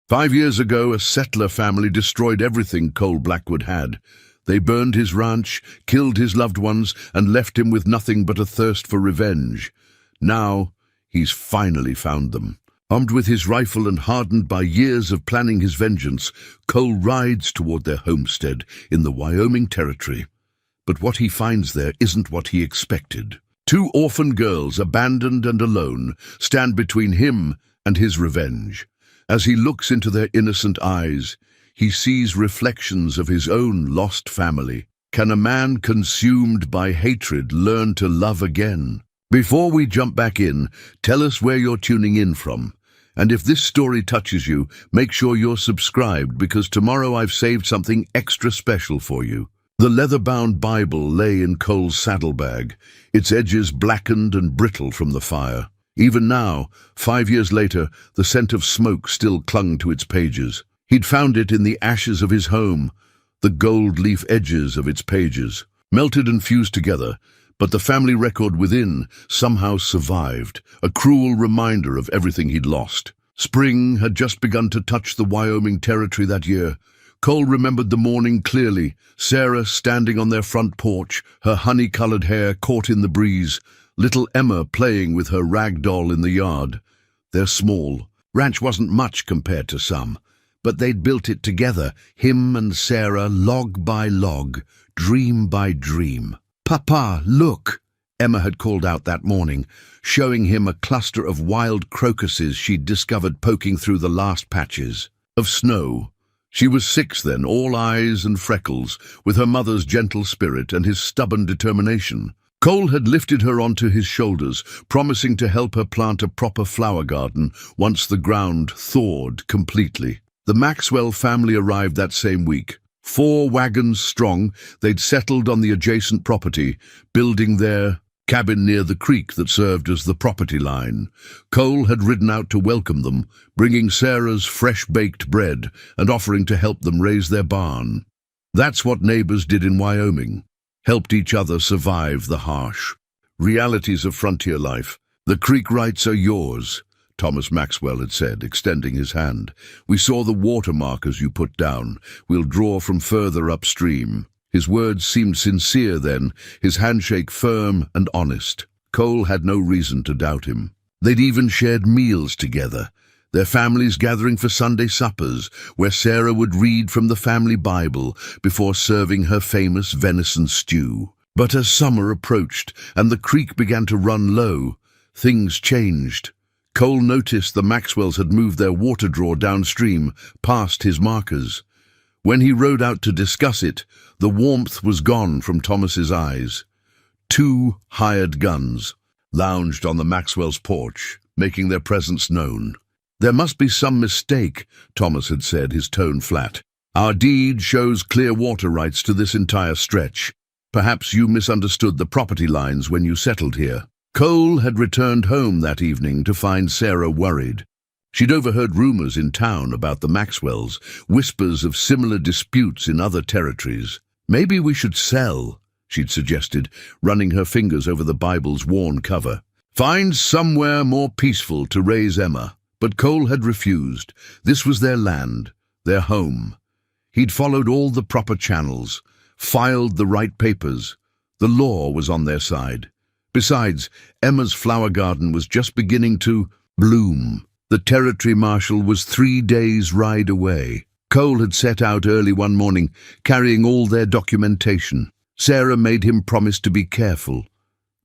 5 years ago, a settler family destroyed everything Cole Blackwood had. They burned his ranch, killed his loved ones, and left him with nothing but a thirst for revenge. Now, he's finally found them. Armed with his rifle and hardened by years of planning his vengeance, Cole rides toward their homestead in the Wyoming Territory. But what he finds there isn't what he expected. Two orphan girls, abandoned and alone, stand between him and his revenge. As he looks into their innocent eyes, he sees reflections of his own lost family. Can a man consumed by hatred learn to love again? Before we jump back in, tell us where you're tuning in from. And if this story touches you, make sure you're subscribed, because tomorrow I've saved something extra special for you. The leather-bound Bible lay in Cole's saddlebag, its edges blackened and brittle from the fire. Even now, 5 years later, the scent of smoke still clung to its pages. He'd found it in the ashes of his home, the gold leaf edges of its pages, melted and fused together, but the family record within somehow survived, a cruel reminder of everything he'd lost. Spring had just begun to touch the Wyoming Territory that year. Cole remembered the morning clearly, Sarah standing on their front porch, her honey-colored hair caught in the breeze, little Emma playing with her rag doll in the yard. Their small ranch wasn't much compared to some, but they'd built it together, him and Sarah, log by log, dream by dream. "Papa, look," Emma had called out that morning, showing him a cluster of wild crocuses she'd discovered poking through the last patches of snow. She was 6 then, all eyes and freckles, with her mother's gentle spirit and his stubborn determination. Cole had lifted her onto his shoulders, promising to help her plant a proper flower garden once the ground thawed completely. The Maxwell family arrived that same week. 4 wagons strong, they'd settled on the adjacent property, building their cabin near the creek that served as the property line. Cole had ridden out to welcome them, bringing Sarah's fresh-baked bread and offering to help them raise their barn. That's what neighbors did in Wyoming, helped each other survive the harsh realities of frontier life. "The creek rights are yours," Thomas Maxwell had said, extending his hand. "We saw the water markers you put down. We'll draw from further upstream." His words seemed sincere then, his handshake firm and honest. Cole had no reason to doubt him. They'd even shared meals together, their families gathering for Sunday suppers, where Sarah would read from the family Bible before serving her famous venison stew. But as summer approached and the creek began to run low, things changed. Cole noticed the Maxwells had moved their water draw downstream, past his markers. When he rode out to discuss it, the warmth was gone from Thomas's eyes. 2 hired guns lounged on the Maxwells' porch, making their presence known. "There must be some mistake," Thomas had said, his tone flat. "Our deed shows clear water rights to this entire stretch. Perhaps you misunderstood the property lines when you settled here." Cole had returned home that evening to find Sarah worried. She'd overheard rumors in town about the Maxwells, whispers of similar disputes in other territories. "Maybe we should sell," she'd suggested, running her fingers over the Bible's worn cover. "Find somewhere more peaceful to raise Emma." But Cole had refused. This was their land, their home. He'd followed all the proper channels, filed the right papers. The law was on their side. Besides, Emma's flower garden was just beginning to bloom. The territory marshal was 3 days' ride away. Cole had set out early one morning, carrying all their documentation. Sarah made him promise to be careful,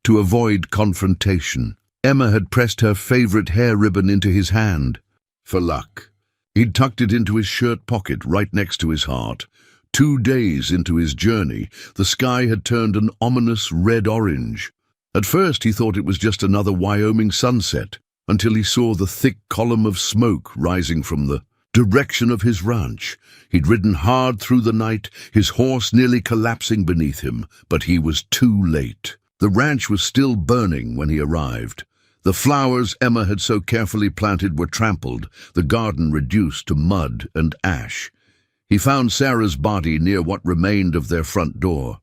to avoid confrontation. Emma had pressed her favorite hair ribbon into his hand. For luck. He'd tucked it into his shirt pocket right next to his heart. 2 days into his journey, the sky had turned an ominous red-orange. At first he thought it was just another Wyoming sunset, until he saw the thick column of smoke rising from the direction of his ranch. He'd ridden hard through the night, his horse nearly collapsing beneath him, but he was too late. The ranch was still burning when he arrived. The flowers Emma had so carefully planted were trampled, the garden reduced to mud and ash. He found Sarah's body near what remained of their front door.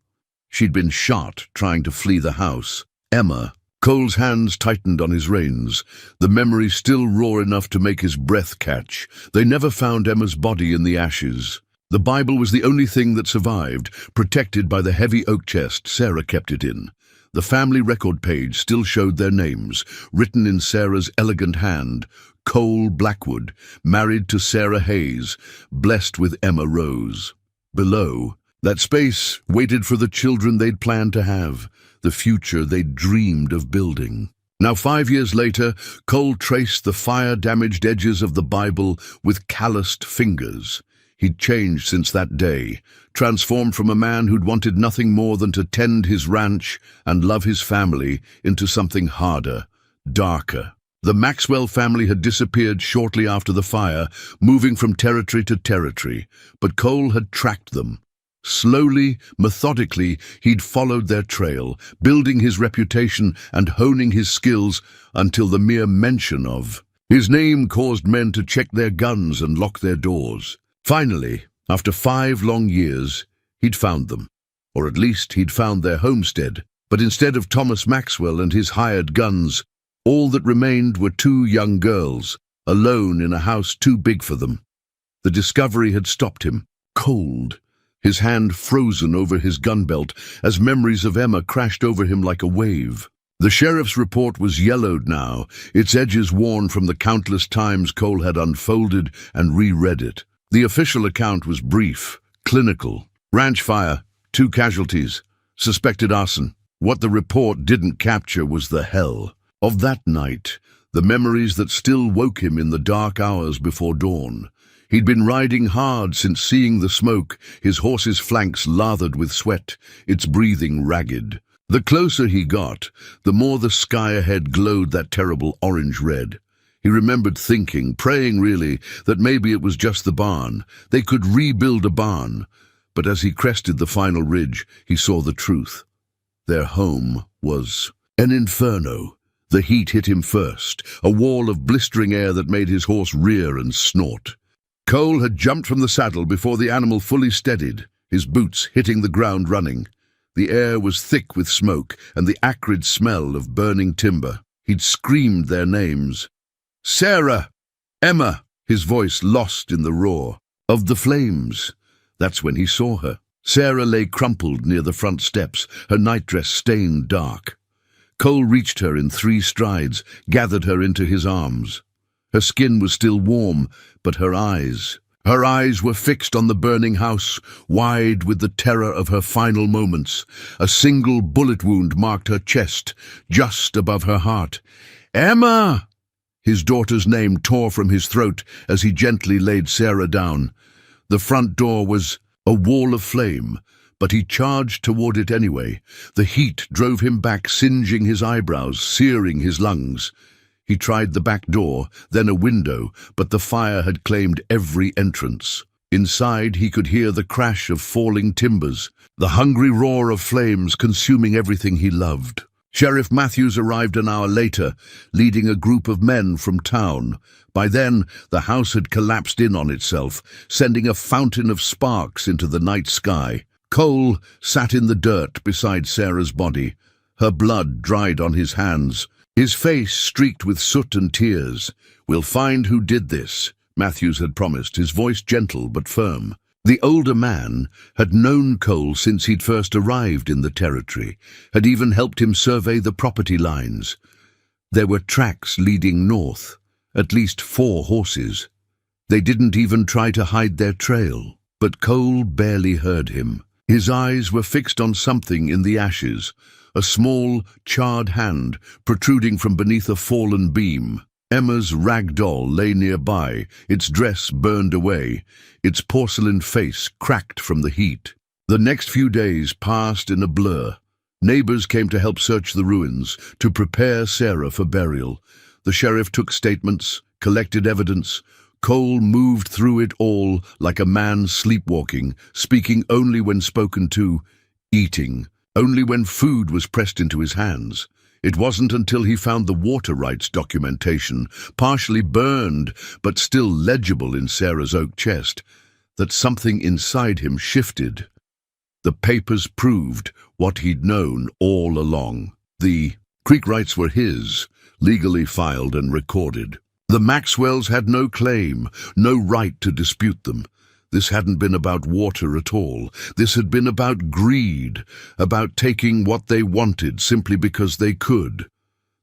She'd been shot trying to flee the house. Emma, Cole's hands tightened on his reins, the memory still raw enough to make his breath catch. They never found Emma's body in the ashes. The Bible was the only thing that survived, protected by the heavy oak chest Sarah kept it in. The family record page still showed their names, written in Sarah's elegant hand: Cole Blackwood, married to Sarah Hayes, blessed with Emma Rose. Below, that space waited for the children they'd planned to have, the future they'd dreamed of building. Now, 5 years later, Cole traced the fire-damaged edges of the Bible with calloused fingers. He'd changed since that day, transformed from a man who'd wanted nothing more than to tend his ranch and love his family into something harder, darker. The Maxwell family had disappeared shortly after the fire, moving from territory to territory, but Cole had tracked them. Slowly, methodically, he'd followed their trail, building his reputation and honing his skills until the mere mention of his name caused men to check their guns and lock their doors. Finally, after 5 long years, he'd found them. Or at least he'd found their homestead. But instead of Thomas Maxwell and his hired guns, all that remained were 2 young girls, alone in a house too big for them. The discovery had stopped him, cold, his hand frozen over his gun belt as memories of Emma crashed over him like a wave. The sheriff's report was yellowed now, its edges worn from the countless times Cole had unfolded and reread it. The official account was brief, clinical. Ranch fire, 2 casualties, suspected arson. What the report didn't capture was the hell of that night, the memories that still woke him in the dark hours before dawn. He'd been riding hard since seeing the smoke, his horse's flanks lathered with sweat, its breathing ragged. The closer he got, the more the sky ahead glowed that terrible orange-red. He remembered thinking, praying really, that maybe it was just the barn. They could rebuild a barn. But as he crested the final ridge, he saw the truth. Their home was an inferno. The heat hit him first, a wall of blistering air that made his horse rear and snort. Cole had jumped from the saddle before the animal fully steadied, his boots hitting the ground running. The air was thick with smoke and the acrid smell of burning timber. He'd screamed their names. Sarah! Emma! His voice lost in the roar of the flames. That's when he saw her. Sarah lay crumpled near the front steps, her nightdress stained dark. Cole reached her in 3 strides, gathered her into his arms. Her skin was still warm, but her eyes were fixed on the burning house, wide with the terror of her final moments. A single bullet wound marked her chest, just above her heart. Emma! His daughter's name tore from his throat as he gently laid Sarah down. The front door was a wall of flame, but he charged toward it anyway. The heat drove him back, singeing his eyebrows, searing his lungs. He tried the back door, then a window, but the fire had claimed every entrance. Inside, he could hear the crash of falling timbers, the hungry roar of flames consuming everything he loved. Sheriff Matthews arrived an hour later, leading a group of men from town. By then, the house had collapsed in on itself, sending a fountain of sparks into the night sky. Cole sat in the dirt beside Sarah's body, her blood dried on his hands, his face streaked with soot and tears. "We'll find who did this," Matthews had promised, his voice gentle but firm. The older man had known Cole since he'd first arrived in the territory, had even helped him survey the property lines. There were tracks leading north, at least 4 horses. They didn't even try to hide their trail, but Cole barely heard him. His eyes were fixed on something in the ashes, a small, charred hand protruding from beneath a fallen beam. Emma's rag doll lay nearby, its dress burned away, its porcelain face cracked from the heat. The next few days passed in a blur. Neighbors came to help search the ruins, to prepare Sarah for burial. The sheriff took statements, collected evidence. Cole moved through it all like a man sleepwalking, speaking only when spoken to, eating only when food was pressed into his hands. It wasn't until he found the water rights documentation, partially burned but still legible in Sarah's oak chest, that something inside him shifted. The papers proved what he'd known all along. The Creek rights were his, legally filed and recorded. The Maxwells had no claim, no right to dispute them. This hadn't been about water at all. This had been about greed, about taking what they wanted simply because they could.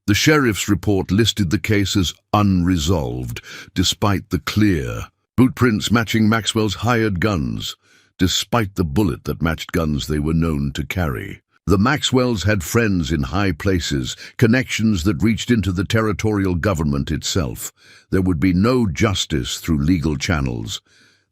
The sheriff's report listed the case as unresolved, despite the clear boot prints matching Maxwell's hired guns, despite the bullet that matched guns they were known to carry. The Maxwells had friends in high places, connections that reached into the territorial government itself. There would be no justice through legal channels.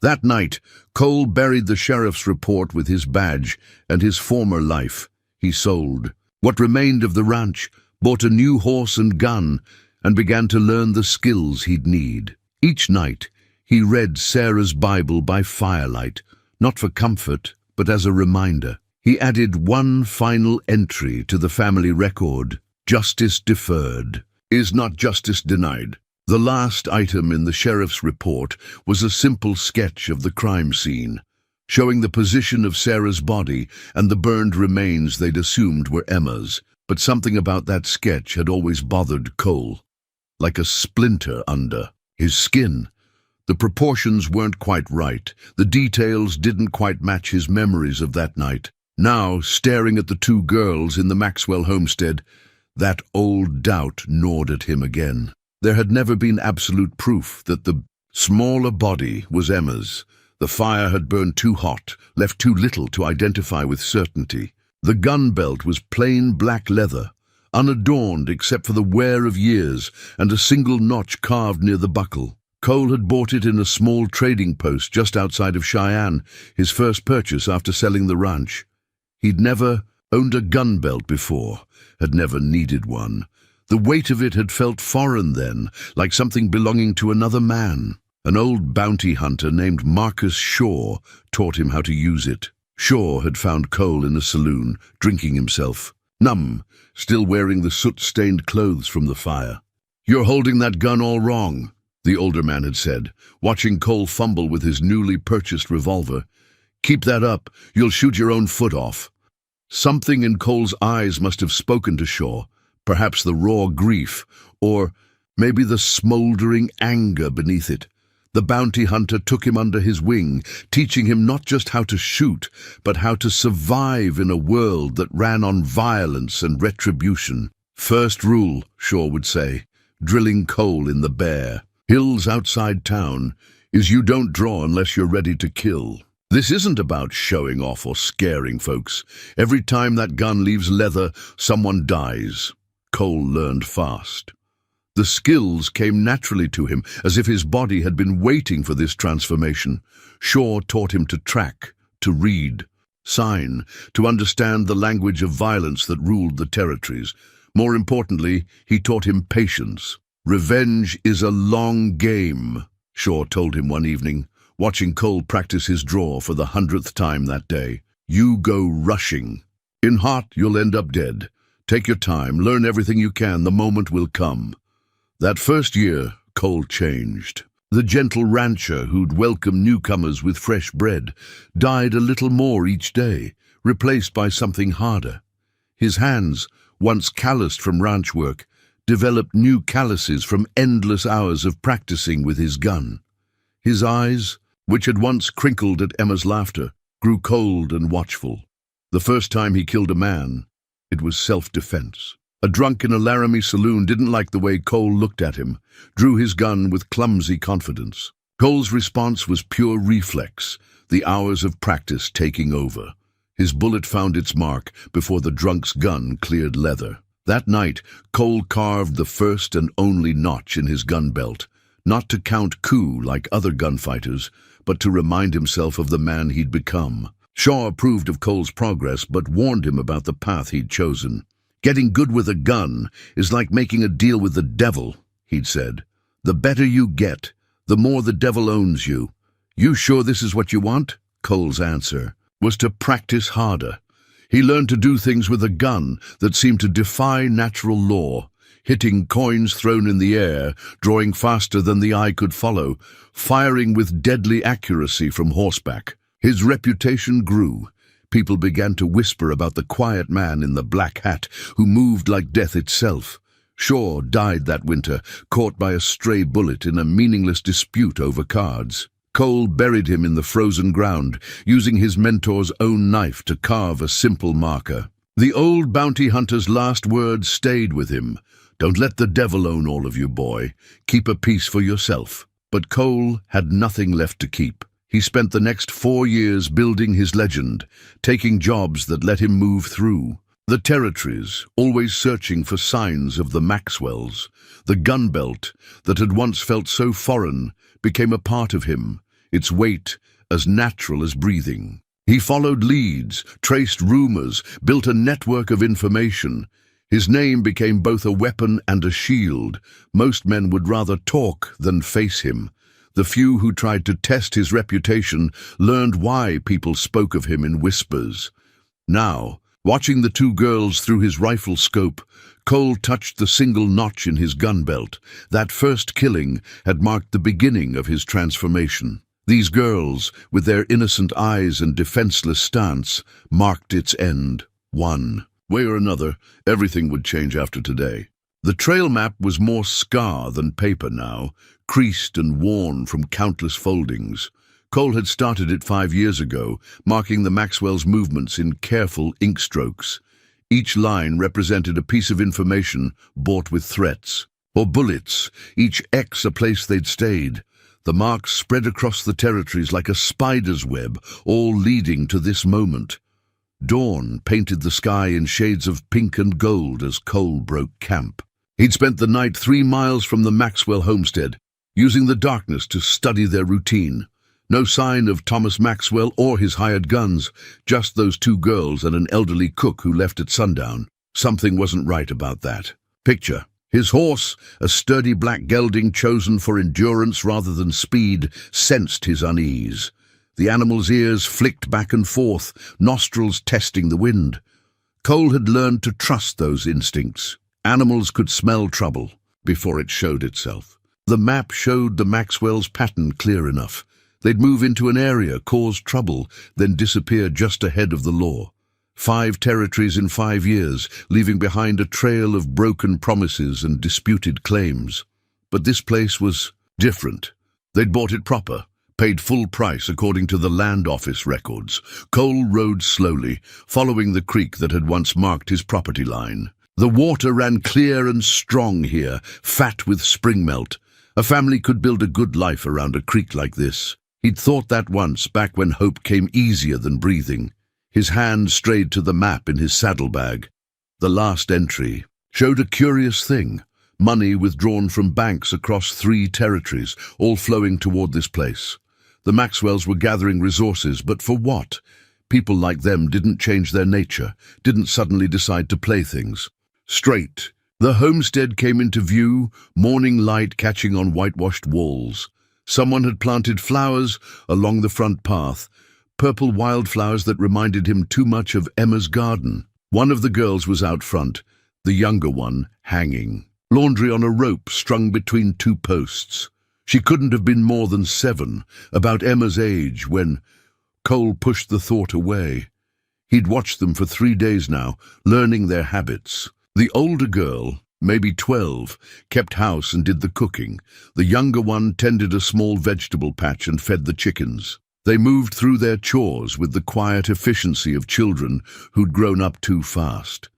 That night, Cole buried the sheriff's report with his badge and his former life. He sold what remained of the ranch, bought a new horse and gun, and began to learn the skills he'd need. Each night, he read Sarah's Bible by firelight, not for comfort, but as a reminder. He added one final entry to the family record: justice deferred is not justice denied. The last item in the sheriff's report was a simple sketch of the crime scene, showing the position of Sarah's body and the burned remains they'd assumed were Emma's. But something about that sketch had always bothered Cole, like a splinter under his skin. The proportions weren't quite right. The details didn't quite match his memories of that night. Now, staring at the two girls in the Maxwell homestead, that old doubt gnawed at him again. There had never been absolute proof that the smaller body was Emma's. The fire had burned too hot, left too little to identify with certainty. The gun belt was plain black leather, unadorned except for the wear of years and a single notch carved near the buckle. Cole had bought it in a small trading post just outside of Cheyenne, his first purchase after selling the ranch. He'd never owned a gun belt before, had never needed one. The weight of it had felt foreign then, like something belonging to another man. An old bounty hunter named Marcus Shaw taught him how to use it. Shaw had found Cole in a saloon, drinking himself, numb, still wearing the soot-stained clothes from the fire. "You're holding that gun all wrong," the older man had said, watching Cole fumble with his newly purchased revolver. "Keep that up, you'll shoot your own foot off." Something in Cole's eyes must have spoken to Shaw, perhaps the raw grief, or maybe the smoldering anger beneath it. The bounty hunter took him under his wing, teaching him not just how to shoot, but how to survive in a world that ran on violence and retribution. "First rule," Shaw would say, drilling Cole in the bare hills outside town, is you don't draw unless you're ready to kill. This isn't about showing off or scaring folks. Every time that gun leaves leather, someone dies. Cole learned fast. The skills came naturally to him, as if his body had been waiting for this transformation. Shaw taught him to track, to read, sign, to understand the language of violence that ruled the territories. More importantly, he taught him patience. "Revenge is a long game," Shaw told him one evening, watching Cole practice his draw for the 100th time that day. "You go rushing. In hot, you'll end up dead. Take your time, learn everything you can, the moment will come." That first year, Cole changed. The gentle rancher who'd welcome newcomers with fresh bread died a little more each day, replaced by something harder. His hands, once calloused from ranch work, developed new calluses from endless hours of practicing with his gun. His eyes, which had once crinkled at Emma's laughter, grew cold and watchful. The first time he killed a man, it was self-defense. A drunk in a Laramie saloon didn't like the way Cole looked at him, drew his gun with clumsy confidence. Cole's response was pure reflex, the hours of practice taking over. His bullet found its mark before the drunk's gun cleared leather. That night, Cole carved the first and only notch in his gun belt, not to count coup like other gunfighters, but to remind himself of the man he'd become. Shaw approved of Cole's progress, but warned him about the path he'd chosen. "Getting good with a gun is like making a deal with the devil," he'd said. "The better you get, the more the devil owns you." "You sure this is what you want?" Cole's answer was to practice harder. He learned to do things with a gun that seemed to defy natural law, hitting coins thrown in the air, drawing faster than the eye could follow, firing with deadly accuracy from horseback. His reputation grew. People began to whisper about the quiet man in the black hat who moved like death itself. Shaw died that winter, caught by a stray bullet in a meaningless dispute over cards. Cole buried him in the frozen ground, using his mentor's own knife to carve a simple marker. The old bounty hunter's last words stayed with him. "Don't let the devil own all of you, boy. Keep a piece for yourself." But Cole had nothing left to keep. He spent the next 4 years building his legend, taking jobs that let him move through the territories, always searching for signs of the Maxwells. The gun belt that had once felt so foreign became a part of him, its weight as natural as breathing. He followed leads, traced rumors, built a network of information. His name became both a weapon and a shield. Most men would rather talk than face him. The few who tried to test his reputation learned why people spoke of him in whispers. Now, watching the two girls through his rifle scope, Cole touched the single notch in his gun belt. That first killing had marked the beginning of his transformation. These girls, with their innocent eyes and defenseless stance, marked its end. One way or another, everything would change after today. The trail map was more scar than paper now, creased and worn from countless foldings. Cole had started it 5 years ago, marking the Maxwell's movements in careful ink strokes. Each line represented a piece of information bought with threats, or bullets, each X a place they'd stayed. The marks spread across the territories like a spider's web, all leading to this moment. Dawn painted the sky in shades of pink and gold as Cole broke camp. He'd spent the night 3 miles from the Maxwell homestead, using the darkness to study their routine. No sign of Thomas Maxwell or his hired guns, just those 2 girls and an elderly cook who left at sundown. Something wasn't right about that. Picture: his horse, a sturdy black gelding chosen for endurance rather than speed, sensed his unease. The animal's ears flicked back and forth, nostrils testing the wind. Cole had learned to trust those instincts. Animals could smell trouble before it showed itself. The map showed the Maxwell's pattern clear enough. They'd move into an area, cause trouble, then disappear just ahead of the law. 5 territories in 5 years, leaving behind a trail of broken promises and disputed claims. But this place was different. They'd bought it proper, paid full price according to the land office records. Cole rode slowly, following the creek that had once marked his property line. The water ran clear and strong here, fat with spring melt. A family could build a good life around a creek like this. He'd thought that once, back when hope came easier than breathing. His hand strayed to the map in his saddlebag. The last entry showed a curious thing: money withdrawn from banks across 3 territories, all flowing toward this place. The Maxwells were gathering resources, but for what? People like them didn't change their nature, didn't suddenly decide to play things straight. The homestead came into view, morning light catching on whitewashed walls. Someone had planted flowers along the front path, purple wildflowers that reminded him too much of Emma's garden. One of the girls was out front, the younger one hanging. Laundry on a rope strung between 2 posts. She couldn't have been more than 7, about Emma's age, when Cole pushed the thought away. He'd watched them for 3 days now, learning their habits. The older girl, maybe 12, kept house and did the cooking. The younger one tended a small vegetable patch and fed the chickens. They moved through their chores with the quiet efficiency of children who'd grown up too fast.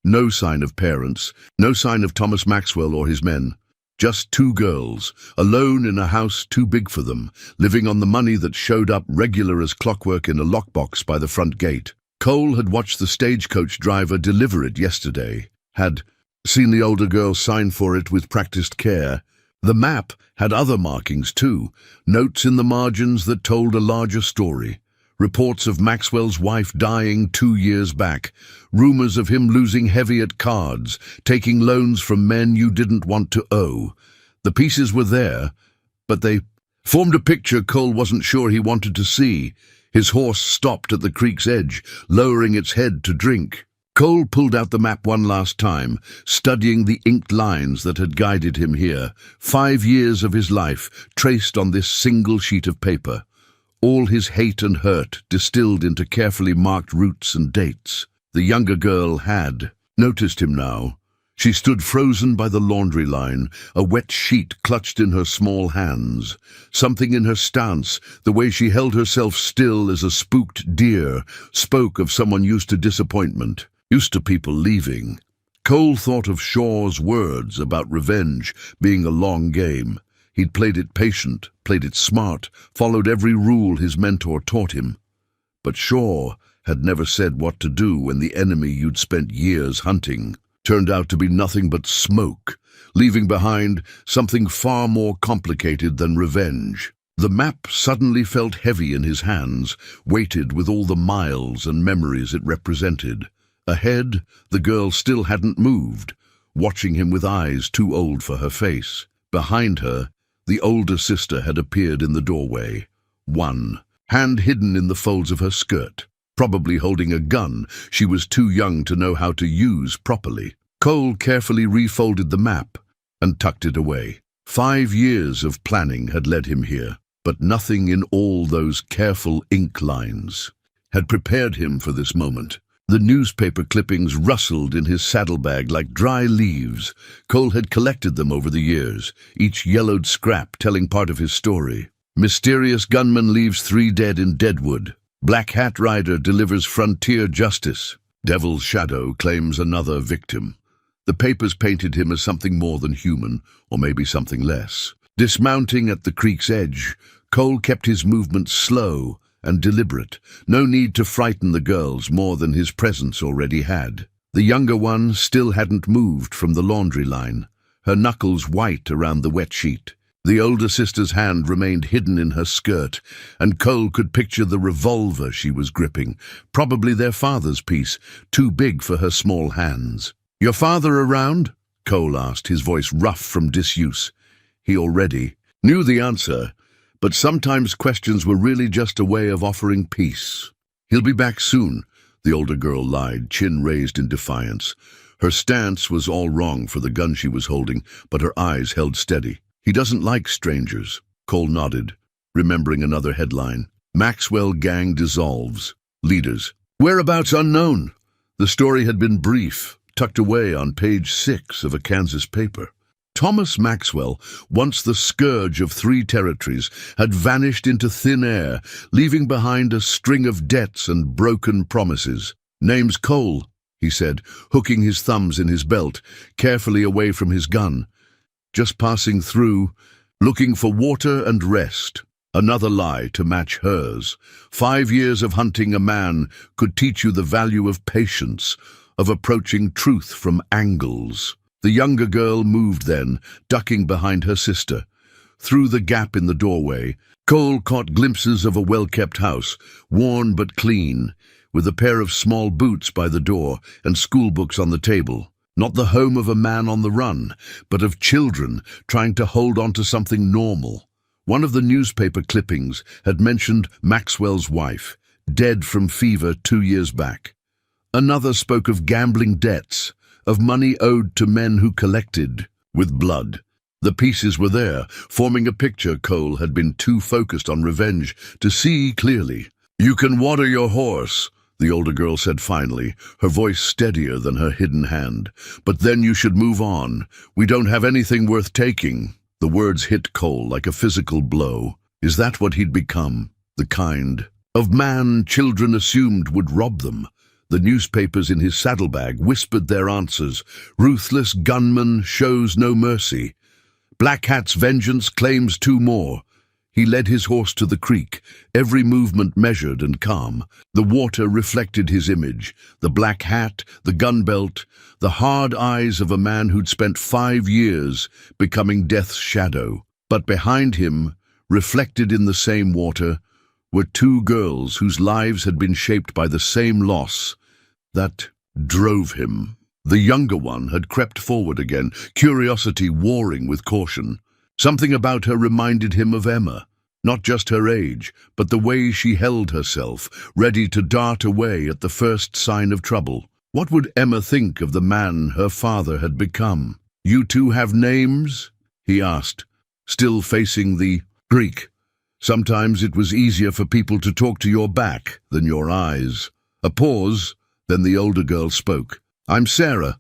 No sign of parents, no sign of Thomas Maxwell or his men. Just 2 girls, alone in a house too big for them, living on the money that showed up regular as clockwork in a lockbox by the front gate. Cole had watched the stagecoach driver deliver it yesterday, had seen the older girl sign for it with practiced care. The map had other markings too, notes in the margins that told a larger story. Reports of Maxwell's wife dying 2 years back, rumors of him losing heavy at cards, taking loans from men you didn't want to owe. The pieces were there, but they formed a picture Cole wasn't sure he wanted to see. His horse stopped at the creek's edge, lowering its head to drink. Cole pulled out the map one last time, studying the inked lines that had guided him here. 5 years of his life, traced on this single sheet of paper. all his hate and hurt distilled into carefully marked routes and dates. The younger girl had noticed him now. She stood frozen by the laundry line, a wet sheet clutched in her small hands. Something in her stance, the way she held herself still as a spooked deer, spoke of someone used to disappointment, used to people leaving. Cole thought of Shaw's words about revenge being a long game. He'd played it patient, played it smart, followed every rule his mentor taught him. But Shaw had never said what to do when the enemy you'd spent years hunting turned out to be nothing but smoke, leaving behind something far more complicated than revenge. The map suddenly felt heavy in his hands, weighted with all the miles and memories it represented. Ahead, the girl still hadn't moved, watching him with eyes too old for her face. Behind her, the older sister had appeared in the doorway. One hand hidden in the folds of her skirt, probably holding a gun she was too young to know how to use properly. Cole carefully refolded the map and tucked it away. 5 years of planning had led him here, but nothing in all those careful ink lines had prepared him for this moment. The newspaper clippings rustled in his saddlebag like dry leaves. Cole had collected them over the years, each yellowed scrap telling part of his story. Mysterious gunman leaves 3 dead in Deadwood. Black Hat Rider delivers frontier justice. Devil's Shadow claims another victim. The papers painted him as something more than human, or maybe something less. Dismounting at the creek's edge, Cole kept his movements slow and deliberate. No need to frighten the girls more than his presence already had. The younger one still hadn't moved from the laundry line, her knuckles white around the wet sheet. The older sister's hand remained hidden in her skirt, and Cole could picture the revolver she was gripping, probably their father's piece, too big for her small hands. "Your father around?" Cole asked, his voice rough from disuse. He already knew the answer, but sometimes questions were really just a way of offering peace. "He'll be back soon," the older girl lied, chin raised in defiance. Her stance was all wrong for the gun she was holding, but her eyes held steady. "He doesn't like strangers." Cole nodded, remembering another headline. Maxwell Gang Dissolves. Leaders. Whereabouts unknown. The story had been brief, tucked away on page 6 of a Kansas paper. Thomas Maxwell, once the scourge of 3 territories, had vanished into thin air, leaving behind a string of debts and broken promises. "Name's Cole," he said, hooking his thumbs in his belt, carefully away from his gun. "Just passing through, looking for water and rest." Another lie to match hers. 5 years of hunting a man could teach you the value of patience, of approaching truth from angles. The younger girl moved then, ducking behind her sister. Through the gap in the doorway, Cole caught glimpses of a well-kept house, worn but clean, with a pair of small boots by the door and schoolbooks on the table. Not the home of a man on the run, but of children trying to hold on to something normal. One of the newspaper clippings had mentioned Maxwell's wife, dead from fever 2 years back. Another spoke of gambling debts, of money owed to men who collected with blood. The pieces were there, forming a picture Cole had been too focused on revenge to see clearly. "You can water your horse," the older girl said finally, her voice steadier than her hidden hand. "But then you should move on. We don't have anything worth taking." The words hit Cole like a physical blow. Is that what he'd become? The kind of man children assumed would rob them? The newspapers in his saddlebag whispered their answers. Ruthless gunman shows no mercy. Black Hat's vengeance claims 2 more. He led his horse to the creek, every movement measured and calm. The water reflected his image, the black hat, the gun belt, the hard eyes of a man who'd spent 5 years becoming death's shadow. But behind him, reflected in the same water, were 2 girls whose lives had been shaped by the same loss that drove him. The younger one had crept forward again, curiosity warring with caution. Something about her reminded him of Emma, not just her age, but the way she held herself, ready to dart away at the first sign of trouble. What would Emma think of the man her father had become? "You 2 have names?" he asked, still facing the creek. Sometimes it was easier for people to talk to your back than your eyes. A pause, then the older girl spoke. I'm Sarah.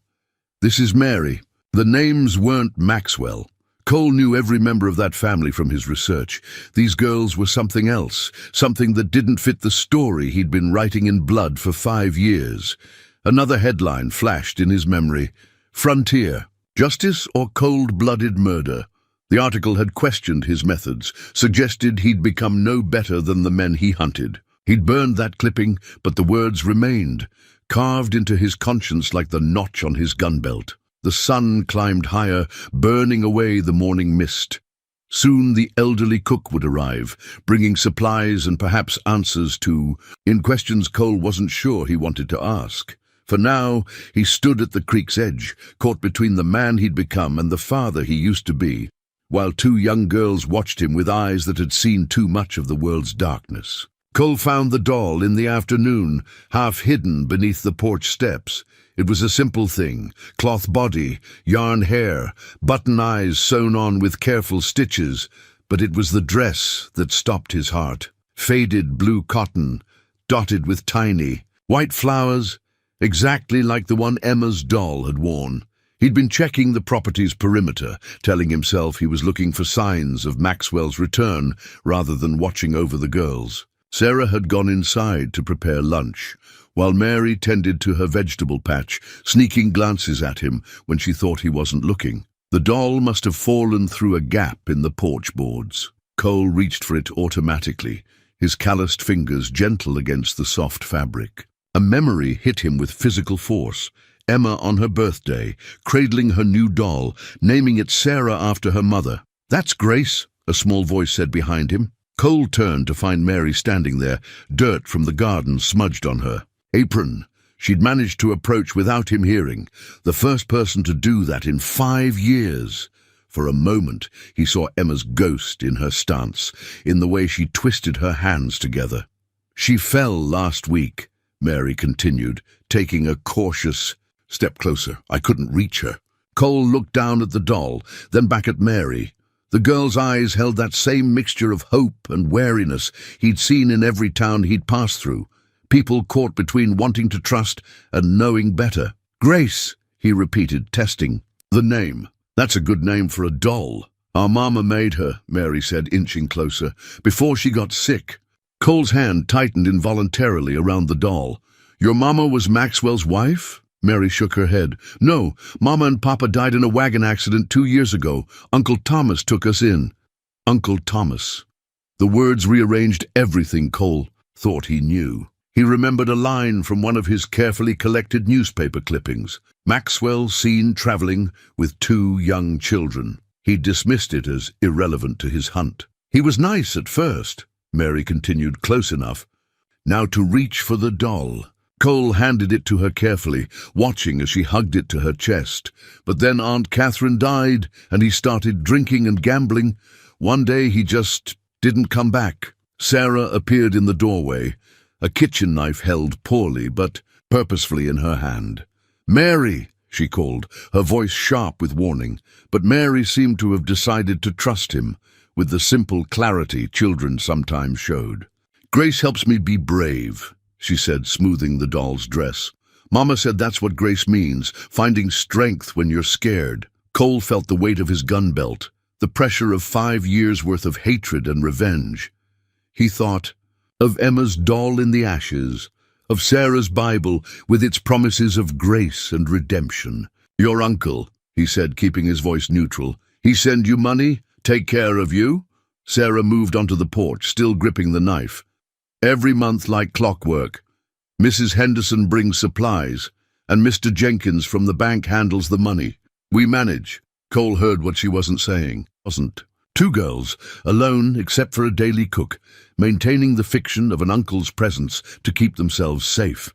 This is Mary. The names weren't Maxwell. Cole knew every member of that family from his research. These girls were something else, something that didn't fit the story he'd been writing in blood for 5 years. Another headline flashed in his memory. Frontier. Justice or cold-blooded murder? The article had questioned his methods, suggested he'd become no better than the men he hunted. He'd burned that clipping, but the words remained, carved into his conscience like the notch on his gun belt. The sun climbed higher, burning away the morning mist. Soon the elderly cook would arrive, bringing supplies and perhaps answers to questions Cole wasn't sure he wanted to ask. For now, he stood at the creek's edge, caught between the man he'd become and the father he used to be, while 2 young girls watched him with eyes that had seen too much of the world's darkness. Cole found the doll in the afternoon, half hidden beneath the porch steps. It was a simple thing, cloth body, yarn hair, button eyes sewn on with careful stitches, but it was the dress that stopped his heart. Faded blue cotton, dotted with tiny, white flowers, exactly like the one Emma's doll had worn. He'd been checking the property's perimeter, telling himself he was looking for signs of Maxwell's return rather than watching over the girls. Sarah had gone inside to prepare lunch, while Mary tended to her vegetable patch, sneaking glances at him when she thought he wasn't looking. The doll must have fallen through a gap in the porch boards. Cole reached for it automatically, his calloused fingers gentle against the soft fabric. A memory hit him with physical force. Emma on her birthday, cradling her new doll, naming it Sarah after her mother. That's Grace, a small voice said behind him. Cole turned to find Mary standing there, dirt from the garden smudged on her. Apron. She'd managed to approach without him hearing, the first person to do that in 5 years. For a moment, he saw Emma's ghost in her stance, in the way she twisted her hands together. She fell last week, Mary continued, taking a cautious step closer. I couldn't reach her. Cole looked down at the doll, then back at Mary. The girl's eyes held that same mixture of hope and wariness he'd seen in every town he'd passed through. People caught between wanting to trust and knowing better. Grace, he repeated, testing. The name. That's a good name for a doll. Our mama made her, Mary said, inching closer, before she got sick. Cole's hand tightened involuntarily around the doll. Your mama was Maxwell's wife? Mary shook her head. No, Mama and Papa died in a wagon accident 2 years ago. Uncle Thomas took us in. Uncle Thomas. The words rearranged everything Cole thought he knew. He remembered a line from one of his carefully collected newspaper clippings. Maxwell seen traveling with 2 young children. He dismissed it as irrelevant to his hunt. He was nice at first, Mary continued, close enough. Now to reach for the doll. Cole handed it to her carefully, watching as she hugged it to her chest. But then Aunt Catherine died, and he started drinking and gambling. One day he just didn't come back. Sarah appeared in the doorway, a kitchen knife held poorly but purposefully in her hand. Mary, she called, her voice sharp with warning. But Mary seemed to have decided to trust him, with the simple clarity children sometimes showed. Grace helps me be brave, she said, smoothing the doll's dress. Mama said that's what grace means, finding strength when you're scared. Cole felt the weight of his gun belt, the pressure of 5 years' worth of hatred and revenge. He thought of Emma's doll in the ashes, of Sarah's Bible with its promises of grace and redemption. Your uncle, he said, keeping his voice neutral. He send you money? Take care of you? Sarah moved onto the porch, still gripping the knife. Every month like clockwork. Mrs. Henderson brings supplies, and Mr. Jenkins from the bank handles the money. We manage. Cole heard what she wasn't saying. Wasn't. 2 girls, alone except for a daily cook, maintaining the fiction of an uncle's presence to keep themselves safe.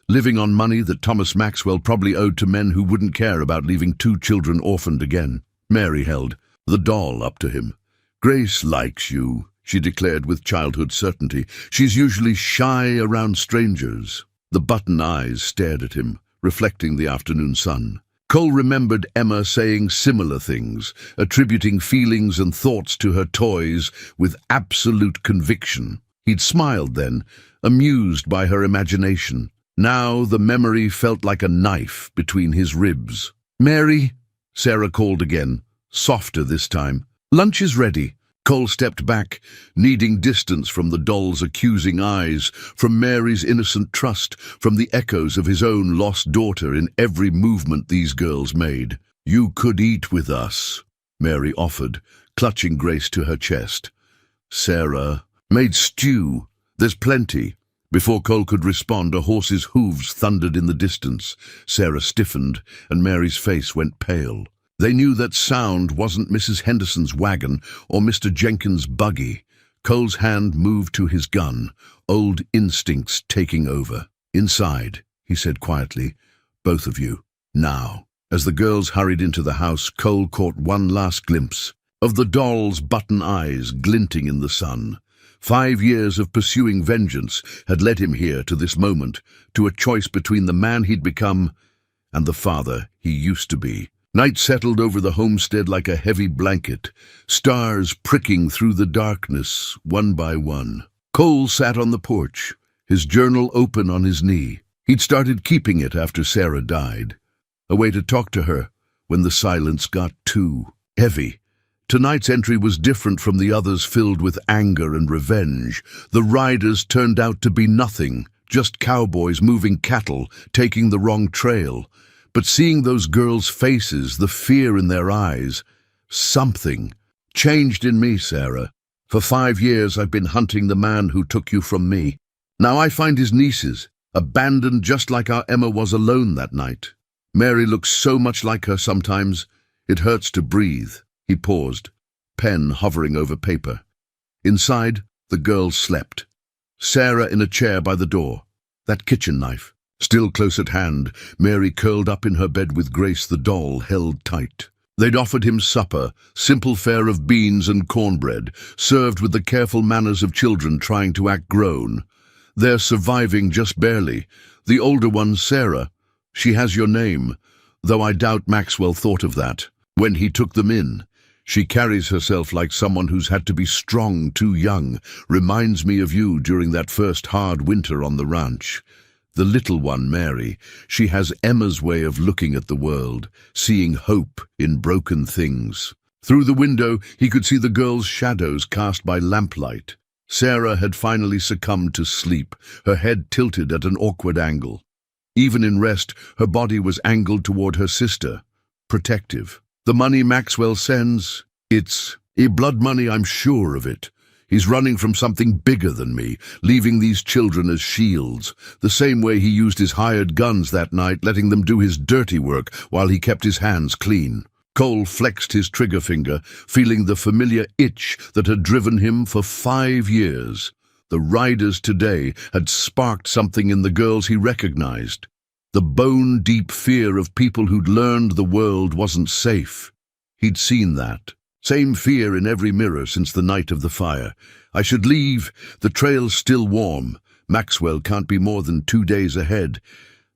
Living on money that Thomas Maxwell probably owed to men who wouldn't care about leaving 2 children orphaned again. Mary held the doll up to him. Grace likes you, she declared with childhood certainty. She's usually shy around strangers. The button eyes stared at him, reflecting the afternoon sun. Cole remembered Emma saying similar things, attributing feelings and thoughts to her toys with absolute conviction. He'd smiled then, amused by her imagination. Now the memory felt like a knife between his ribs. "Mary," Sarah called again, softer this time. "Lunch is ready." Cole stepped back, needing distance from the doll's accusing eyes, from Mary's innocent trust, from the echoes of his own lost daughter in every movement these girls made. "You could eat with us," Mary offered, clutching Grace to her chest. Sarah made stew. "There's plenty." Before Cole could respond, a horse's hooves thundered in the distance. Sarah stiffened, and Mary's face went pale. They knew that sound wasn't Mrs. Henderson's wagon or Mr. Jenkins' buggy. Cole's hand moved to his gun, old instincts taking over. "Inside," he said quietly, "both of you, now." As the girls hurried into the house, Cole caught one last glimpse of the doll's button eyes glinting in the sun. 5 years of pursuing vengeance had led him here to this moment, to a choice between the man he'd become and the father he used to be. Night settled over the homestead like a heavy blanket, stars pricking through the darkness, one by one. Cole sat on the porch, his journal open on his knee. He'd started keeping it after Sarah died, a way to talk to her when the silence got too heavy. Tonight's entry was different from the others, filled with anger and revenge. The riders turned out to be nothing, just cowboys moving cattle, taking the wrong trail. But seeing those girls' faces, the fear in their eyes, something changed in me, Sarah. For 5 years I've been hunting the man who took you from me. Now I find his nieces, abandoned just like our Emma was alone that night. Mary looks so much like her sometimes, it hurts to breathe. He paused, pen hovering over paper. Inside, the girls slept. Sarah in a chair by the door, that kitchen knife still close at hand, Mary curled up in her bed with Grace, the doll held tight. They'd offered him supper, simple fare of beans and cornbread, served with the careful manners of children trying to act grown. They're surviving just barely. The older one, Sarah, she has your name, though I doubt Maxwell thought of that when he took them in. She carries herself like someone who's had to be strong too young, reminds me of you during that first hard winter on the ranch. The little one, Mary, she has Emma's way of looking at the world, seeing hope in broken things. Through the window, he could see the girls' shadows cast by lamplight. Sarah had finally succumbed to sleep, her head tilted at an awkward angle. Even in rest, her body was angled toward her sister, protective. "The money Maxwell sends, it's blood money, I'm sure of it. He's running from something bigger than me, leaving these children as shields, the same way he used his hired guns that night, letting them do his dirty work while he kept his hands clean." Cole flexed his trigger finger, feeling the familiar itch that had driven him for 5 years. The riders today had sparked something in the girls he recognized. The bone-deep fear of people who'd learned the world wasn't safe. He'd seen that. Same fear in every mirror since the night of the fire. "I should leave. The trail's still warm. Maxwell can't be more than 2 days ahead.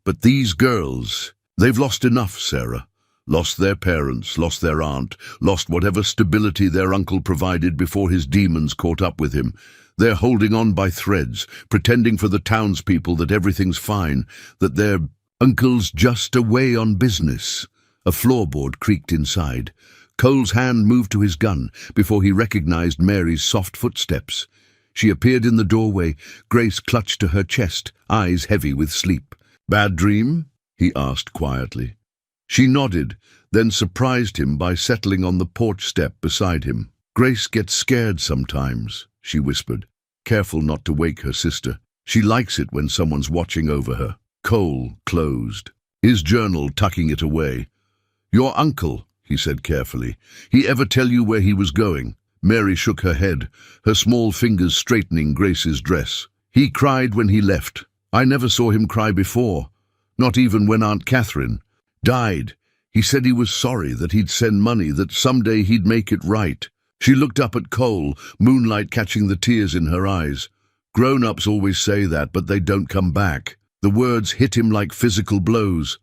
But these girls, they've lost enough, Sarah. Lost their parents, lost their aunt, lost whatever stability their uncle provided before his demons caught up with him. They're holding on by threads, pretending for the townspeople that everything's fine, that their uncle's just away on business." A floorboard creaked inside. Cole's hand moved to his gun before he recognized Mary's soft footsteps. She appeared in the doorway, Grace clutched to her chest, eyes heavy with sleep. "Bad dream?" he asked quietly. She nodded, then surprised him by settling on the porch step beside him. "Grace gets scared sometimes," she whispered, careful not to wake her sister. "She likes it when someone's watching over her." Cole closed, his journal tucking it away. "Your uncle," he said carefully. "He ever tell you where he was going?" Mary shook her head, her small fingers straightening Grace's dress. "He cried when he left. I never saw him cry before, not even when Aunt Catherine died. He said he was sorry, that he'd send money, that someday he'd make it right." She looked up at Cole, moonlight catching the tears in her eyes. "Grown-ups always say that, but they don't come back." The words hit him like physical blows.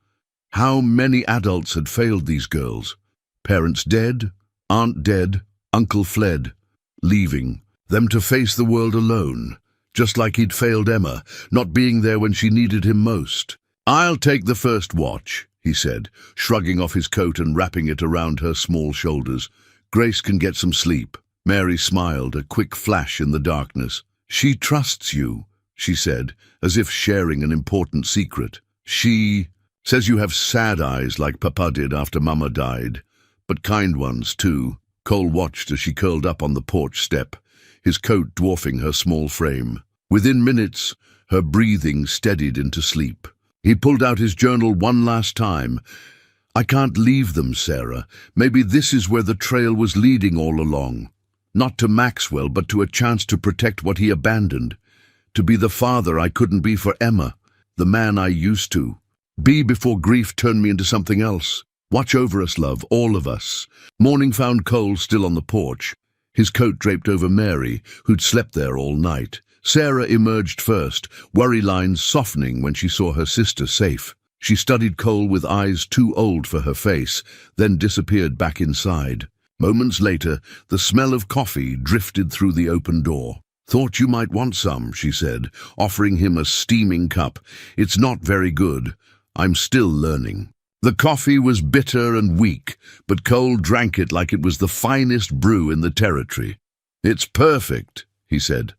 How many adults had failed these girls? Parents dead, aunt dead, uncle fled, leaving them to face the world alone, just like he'd failed Emma, not being there when she needed him most. "I'll take the first watch," he said, shrugging off his coat and wrapping it around her small shoulders. "Grace can get some sleep." Mary smiled, a quick flash in the darkness. "She trusts you," she said, as if sharing an important secret. "She says you have sad eyes like Papa did after Mama died, but kind ones too." Cole watched as she curled up on the porch step, his coat dwarfing her small frame. Within minutes, her breathing steadied into sleep. He pulled out his journal one last time. "I can't leave them, Sarah. Maybe this is where the trail was leading all along. Not to Maxwell, but to a chance to protect what he abandoned. To be the father I couldn't be for Emma, the man I used to. Be before grief turned me into something else. Watch over us, love, all of us." Morning found Cole still on the porch, his coat draped over Mary, who'd slept there all night. Sarah emerged first, worry lines softening when she saw her sister safe. She studied Cole with eyes too old for her face, then disappeared back inside. Moments later, the smell of coffee drifted through the open door. "Thought you might want some," she said, offering him a steaming cup. "It's not very good. I'm still learning." The coffee was bitter and weak, but Cole drank it like it was the finest brew in the territory. "It's perfect," he said,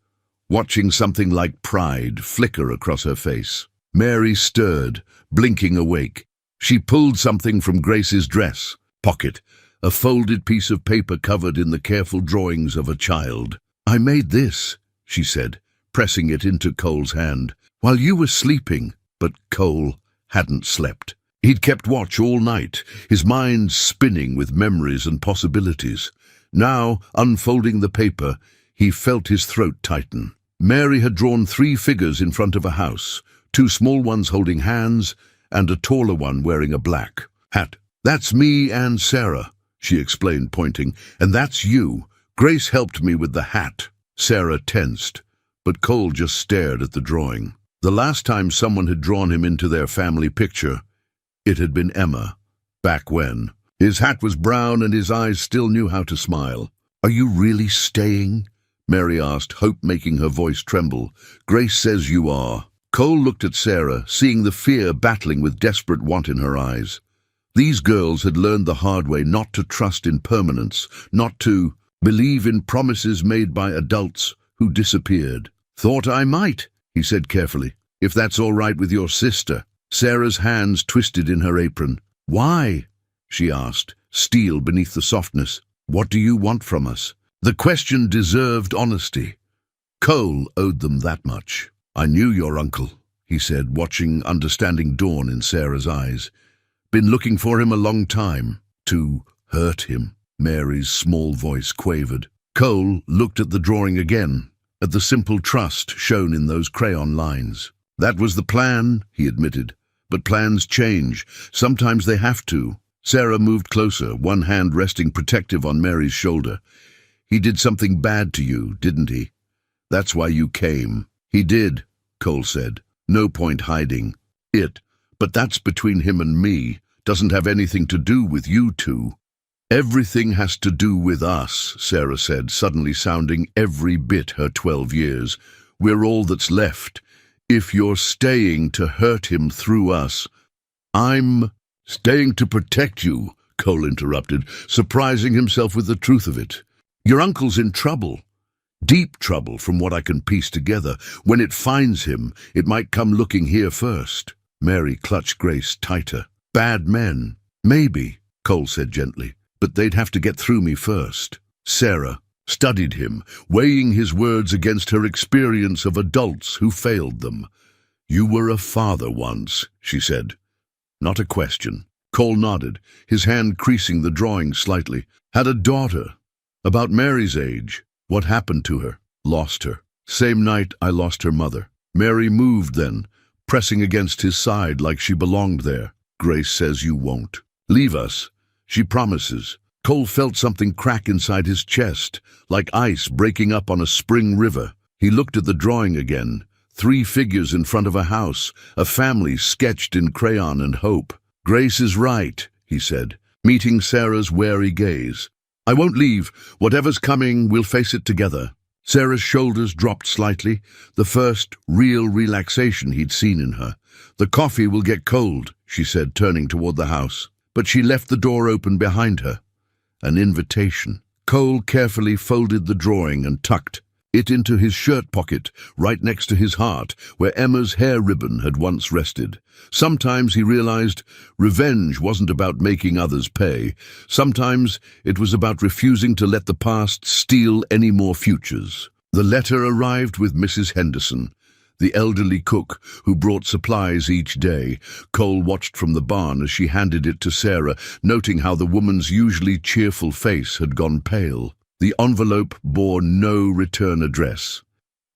watching something like pride flicker across her face. Mary stirred, blinking awake. She pulled something from Grace's dress pocket, a folded piece of paper covered in the careful drawings of a child. "I made this," she said, pressing it into Cole's hand, "while you were sleeping." But Cole hadn't slept. He'd kept watch all night, his mind spinning with memories and possibilities. Now, unfolding the paper, he felt his throat tighten. Mary had drawn 3 figures in front of a house, 2 small ones holding hands, and a taller one wearing a black hat. "That's me and Sarah," she explained, pointing, "and that's you. Grace helped me with the hat." Sarah tensed, but Cole just stared at the drawing. The last time someone had drawn him into their family picture, it had been Emma, back when. His hat was brown and his eyes still knew how to smile. "Are you really staying?" Mary asked, hope making her voice tremble. "Grace says you are." Cole looked at Sarah, seeing the fear battling with desperate want in her eyes. These girls had learned the hard way not to trust in permanence, not to believe in promises made by adults who disappeared. "Thought I might," he said carefully, "if that's all right with your sister." Sarah's hands twisted in her apron. "Why?" she asked, steel beneath the softness. "What do you want from us?" The question deserved honesty. Cole owed them that much. "I knew your uncle," he said, watching understanding dawn in Sarah's eyes. "Been looking for him a long time. To hurt him." Mary's small voice quavered. Cole looked at the drawing again, at the simple trust shown in those crayon lines. "That was the plan," he admitted. "But plans change. Sometimes they have to." Sarah moved closer, one hand resting protective on Mary's shoulder. "He did something bad to you, didn't he? That's why you came." "He did," Cole said. "No point hiding it. But that's between him and me. Doesn't have anything to do with you two." "Everything has to do with us," Sarah said, suddenly sounding every bit her 12 years. "We're all that's left. If you're staying to hurt him through us—" "I'm staying to protect you," Cole interrupted, surprising himself with the truth of it. "Your uncle's in trouble. Deep trouble, from what I can piece together. When it finds him, it might come looking here first." Mary clutched Grace tighter. "Bad men. Maybe," Cole said gently, "but they'd have to get through me first." Sarah studied him, weighing his words against her experience of adults who failed them. "You were a father once," she said. "Not a question." Cole nodded, his hand creasing the drawing slightly. "Had a daughter. About Mary's age. What happened to her?" "Lost her. Same night I lost her mother." Mary moved then, pressing against his side like she belonged there. "Grace says you won't leave us. She promises." Cole felt something crack inside his chest, like ice breaking up on a spring river. He looked at the drawing again. 3 figures in front of a house, a family sketched in crayon and hope. Grace is right, he said, meeting Sarah's wary gaze. I won't leave. Whatever's coming, we'll face it together. Sarah's shoulders dropped slightly, the first real relaxation he'd seen in her. The coffee will get cold, she said, turning toward the house. But she left the door open behind her. An invitation. Cole carefully folded the drawing and tucked it into his shirt pocket, right next to his heart, where Emma's hair ribbon had once rested. Sometimes he realized revenge wasn't about making others pay. Sometimes it was about refusing to let the past steal any more futures. The letter arrived with Mrs. Henderson, the elderly cook who brought supplies each day. Cole watched from the barn as she handed it to Sarah, noting how the woman's usually cheerful face had gone pale. The envelope bore no return address,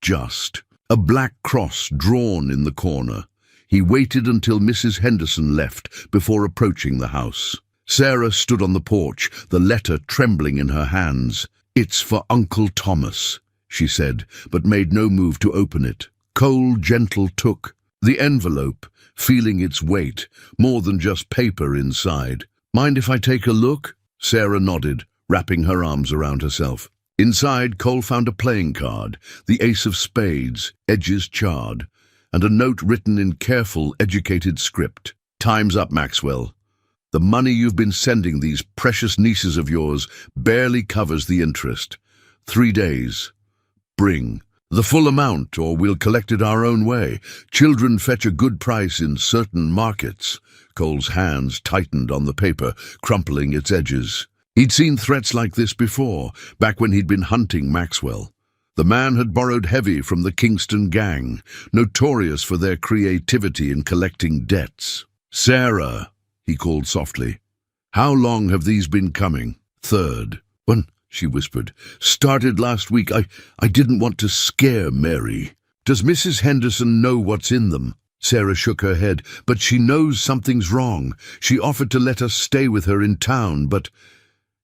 just a black cross drawn in the corner. He waited until Mrs. Henderson left before approaching the house. Sarah stood on the porch, the letter trembling in her hands. "It's for Uncle Thomas," she said, but made no move to open it. Cole gently took the envelope, feeling its weight, more than just paper inside. "Mind if I take a look?" Sarah nodded, wrapping her arms around herself. Inside, Cole found a playing card, the ace of spades, edges charred, and a note written in careful, educated script. "Time's up, Maxwell. The money you've been sending these precious nieces of yours barely covers the interest. 3 days. Bring the full amount, or we'll collect it our own way. Children fetch a good price in certain markets." Cole's hands tightened on the paper, crumpling its edges. He'd seen threats like this before, back when he'd been hunting Maxwell. The man had borrowed heavy from the Kingston gang, notorious for their creativity in collecting debts. "Sarah," he called softly, "how long have these been coming?" "Third. When?" she whispered. "Started last week. I didn't want to scare Mary." "Does Mrs. Henderson know what's in them?" Sarah shook her head. "But she knows something's wrong. She offered to let us stay with her in town, but—"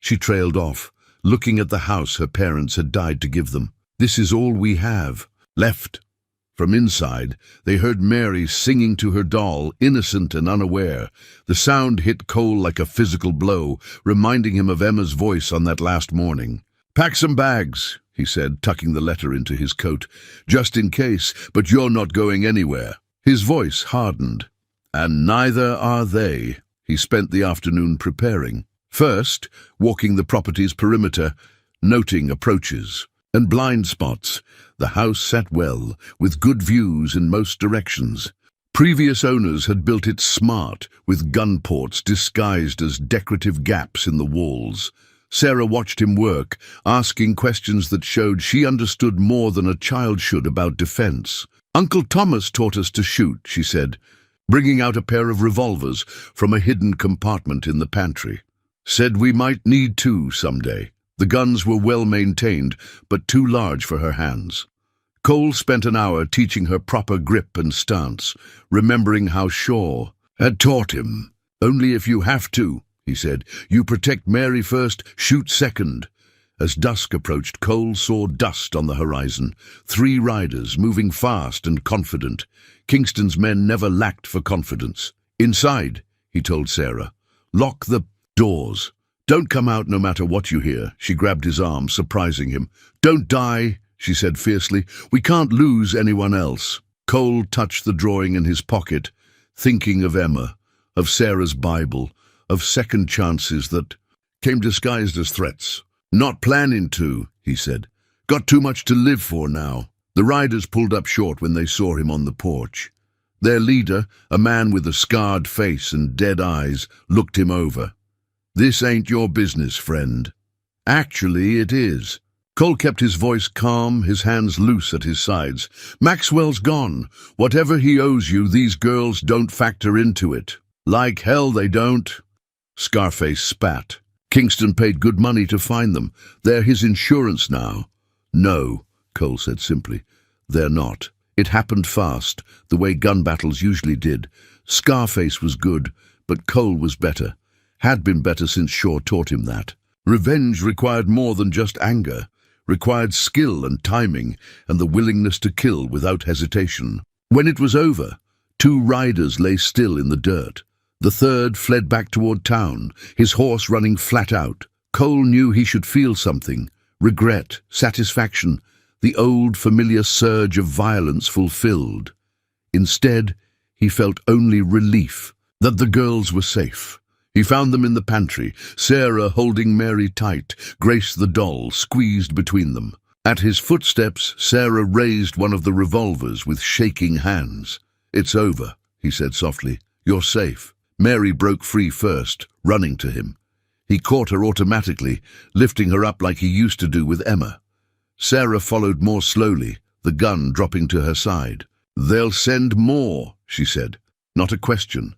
She trailed off, looking at the house her parents had died to give them. "This is all we have left." From inside, they heard Mary singing to her doll, innocent and unaware. The sound hit Cole like a physical blow, reminding him of Emma's voice on that last morning. "Pack some bags," he said, tucking the letter into his coat. "Just in case, but you're not going anywhere." His voice hardened. "And neither are they." He spent the afternoon preparing. First, walking the property's perimeter, noting approaches and blind spots. The house sat well, with good views in most directions. Previous owners had built it smart, with gun ports disguised as decorative gaps in the walls. Sarah watched him work, asking questions that showed she understood more than a child should about defense. "Uncle Thomas taught us to shoot," she said, bringing out a pair of revolvers from a hidden compartment in the pantry. "Said we might need 2 someday." The guns were well maintained, but too large for her hands. Cole spent an hour teaching her proper grip and stance, remembering how Shaw had taught him. "Only if you have to," he said. "You protect Mary first, shoot second." As dusk approached, Cole saw dust on the horizon. 3 riders, moving fast and confident. Kingston's men never lacked for confidence. "Inside," he told Sarah. "Lock the doors. Don't come out no matter what you hear." She grabbed his arm, surprising him. "Don't die," she said fiercely. "We can't lose anyone else." Cole touched the drawing in his pocket, thinking of Emma, of Sarah's Bible, of second chances that came disguised as threats. "Not planning to," he said. "Got too much to live for now." The riders pulled up short when they saw him on the porch. Their leader, a man with a scarred face and dead eyes, looked him over. "This ain't your business, friend." "Actually, it is." Cole kept his voice calm, his hands loose at his sides. "Maxwell's gone. Whatever he owes you, these girls don't factor into it." "Like hell they don't." Scarface spat. "Kingston paid good money to find them. They're his insurance now." "No," Cole said simply. "They're not. It happened fast, the way gun battles usually did. Scarface was good, but Cole was better. Had been better since Shaw taught him that. Revenge required more than just anger, required skill and timing, and the willingness to kill without hesitation. When it was over, 2 riders lay still in the dirt. The third fled back toward town, his horse running flat out. Cole knew he should feel something: regret, satisfaction, the old familiar surge of violence fulfilled. Instead, he felt only relief that the girls were safe. He found them in the pantry, Sarah holding Mary tight, Grace the doll squeezed between them. At his footsteps, Sarah raised one of the revolvers with shaking hands. "It's over," he said softly. "You're safe." Mary broke free first, running to him. He caught her automatically, lifting her up like he used to do with Emma. Sarah followed more slowly, the gun dropping to her side. "They'll send more," she said. Not a question.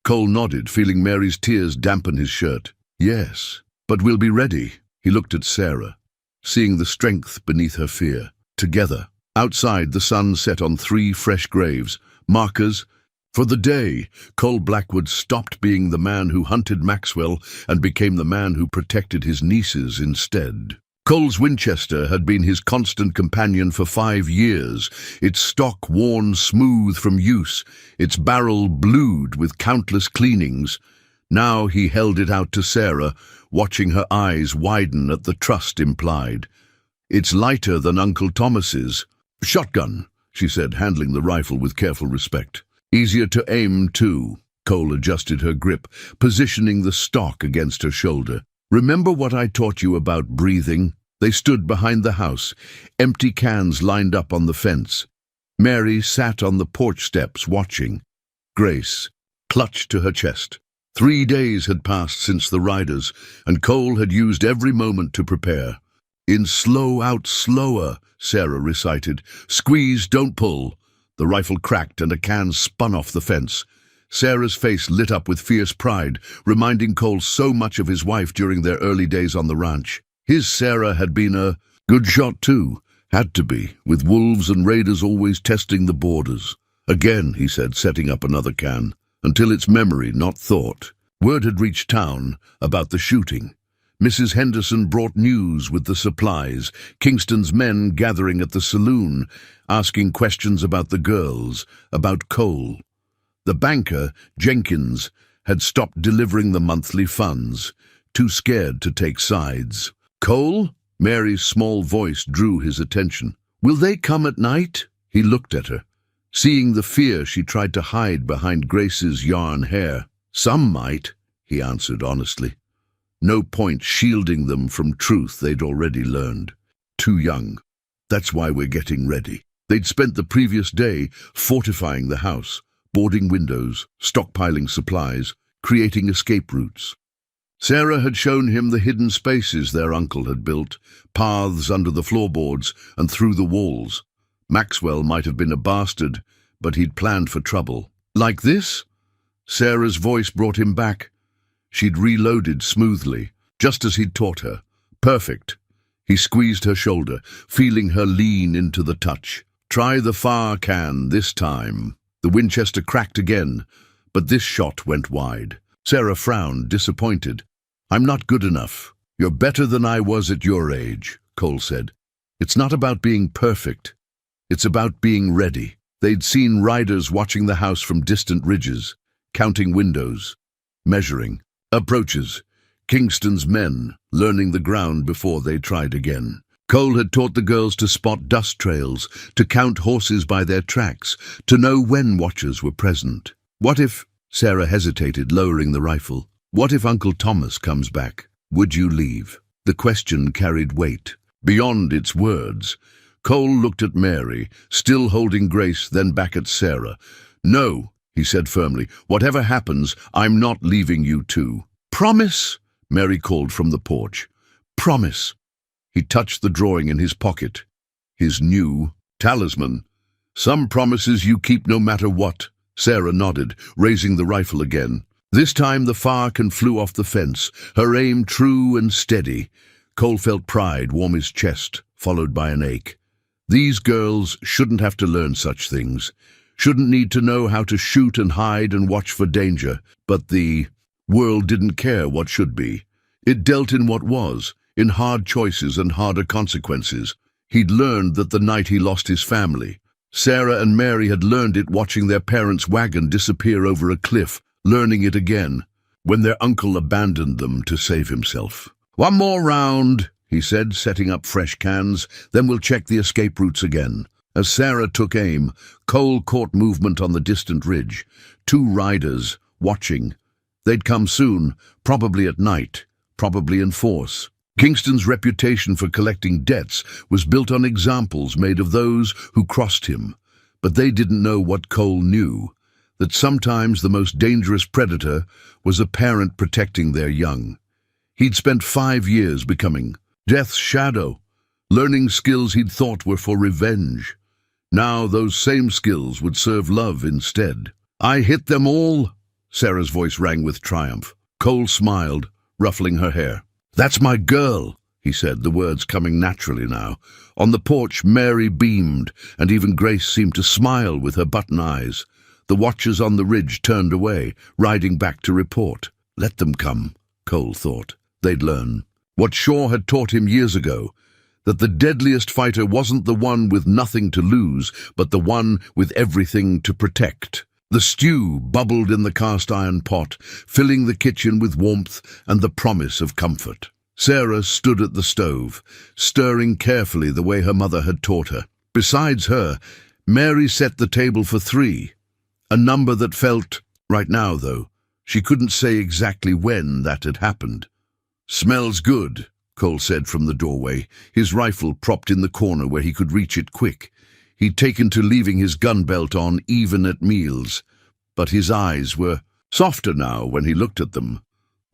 Cole nodded, feeling Mary's tears dampen his shirt. "Yes, but we'll be ready." He looked at Sarah, seeing the strength beneath her fear. Together, outside, the sun set on 3 fresh graves, markers. For the day, Cole Blackwood stopped being the man who hunted Maxwell and became the man who protected his nieces instead. Cole's Winchester had been his constant companion for 5 years, its stock worn smooth from use, its barrel blued with countless cleanings. Now he held it out to Sarah, watching her eyes widen at the trust implied. "It's lighter than Uncle Thomas's." "Shotgun," she said, handling the rifle with careful respect. "Easier to aim, too." Cole adjusted her grip, positioning the stock against her shoulder. "Remember what I taught you about breathing?" They stood behind the house, empty cans lined up on the fence. Mary sat on the porch steps watching. Grace clutched to her chest. 3 days had passed since the riders, and Cole had used every moment to prepare. "In slow out slower," Sarah recited. "Squeeze, don't pull." The rifle cracked and a can spun off the fence. Sarah's face lit up with fierce pride, reminding Cole so much of his wife during their early days on the ranch. His Sarah had been a good shot too, had to be, with wolves and raiders always testing the borders. "Again," he said, setting up another can, "until it's memory, not thought." Word had reached town about the shooting. Mrs. Henderson brought news with the supplies, Kingston's men gathering at the saloon, asking questions about the girls, about Cole. The banker, Jenkins, had stopped delivering the monthly funds, too scared to take sides. "Cole?" Mary's small voice drew his attention. "Will they come at night?" He looked at her, seeing the fear she tried to hide behind Grace's yarn hair. "Some might," he answered honestly. No point shielding them from truth they'd already learned. Too young. That's why we're getting ready. They'd spent the previous day fortifying the house, boarding windows, stockpiling supplies, creating escape routes. Sarah had shown him the hidden spaces their uncle had built, paths under the floorboards and through the walls. Maxwell might have been a bastard, but he'd planned for trouble. "Like this?" Sarah's voice brought him back. She'd reloaded smoothly, just as he'd taught her. Perfect. He squeezed her shoulder, feeling her lean into the touch. "Try the far can this time." The Winchester cracked again, but this shot went wide. Sarah frowned, disappointed. "I'm not good enough." "You're better than I was at your age," Cole said. "It's not about being perfect. It's about being ready." They'd seen riders watching the house from distant ridges, counting windows, measuring. Approaches. Kingston's men, learning the ground before they tried again. Cole had taught the girls to spot dust trails, to count horses by their tracks, to know when watchers were present. "What if—" Sarah hesitated, lowering the rifle. "What if Uncle Thomas comes back? Would you leave?" The question carried weight, beyond its words. Cole looked at Mary, still holding Grace, then back at Sarah. "No," he said firmly. "Whatever happens, I'm not leaving you too." "Promise," Mary called from the porch. "Promise." He touched the drawing in his pocket. His new talisman. "Some promises you keep no matter what." Sarah nodded, raising the rifle again. This time the Farcan flew off the fence, her aim true and steady. Cole felt pride warm his chest, followed by an ache. These girls shouldn't have to learn such things. Shouldn't need to know how to shoot and hide and watch for danger. But the world didn't care what should be. It dealt in what was, in hard choices and harder consequences. He'd learned that the night he lost his family. Sarah and Mary had learned it watching their parents' wagon disappear over a cliff, learning it again, when their uncle abandoned them to save himself. "One more round," he said, setting up fresh cans, "then we'll check the escape routes again." As Sarah took aim, Cole caught movement on the distant ridge. 2 riders, watching. They'd come soon, probably at night, probably in force. Kingston's reputation for collecting debts was built on examples made of those who crossed him. But they didn't know what Cole knew, that sometimes the most dangerous predator was a parent protecting their young. He'd spent 5 years becoming Death's shadow, learning skills he'd thought were for revenge. Now those same skills would serve love instead. "I hit them all," Sarah's voice rang with triumph. Cole smiled, ruffling her hair. "That's my girl," he said, the words coming naturally now. On the porch, Mary beamed, and even Grace seemed to smile with her button eyes. The watchers on the ridge turned away, riding back to report. Let them come, Cole thought. They'd learn. What Shaw had taught him years ago, that the deadliest fighter wasn't the one with nothing to lose, but the one with everything to protect. The stew bubbled in the cast-iron pot, filling the kitchen with warmth and the promise of comfort. Sarah stood at the stove, stirring carefully the way her mother had taught her. Besides her, Mary set the table for 3, a number that felt right now, though. She couldn't say exactly when that had happened. "Smells good," Cole said from the doorway, his rifle propped in the corner where he could reach it quick. He'd taken to leaving his gun belt on even at meals, but his eyes were softer now when he looked at them.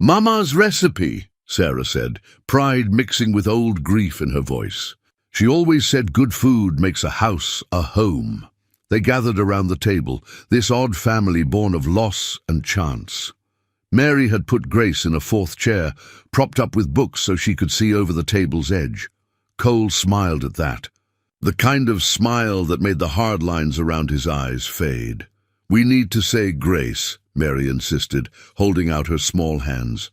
"Mama's recipe," Sarah said, pride mixing with old grief in her voice. She always said good food makes a house a home. They gathered around the table, this odd family born of loss and chance. Mary had put Grace in a 4th chair, propped up with books so she could see over the table's edge. Cole smiled at that, the kind of smile that made the hard lines around his eyes fade. "We need to say grace," Mary insisted, holding out her small hands.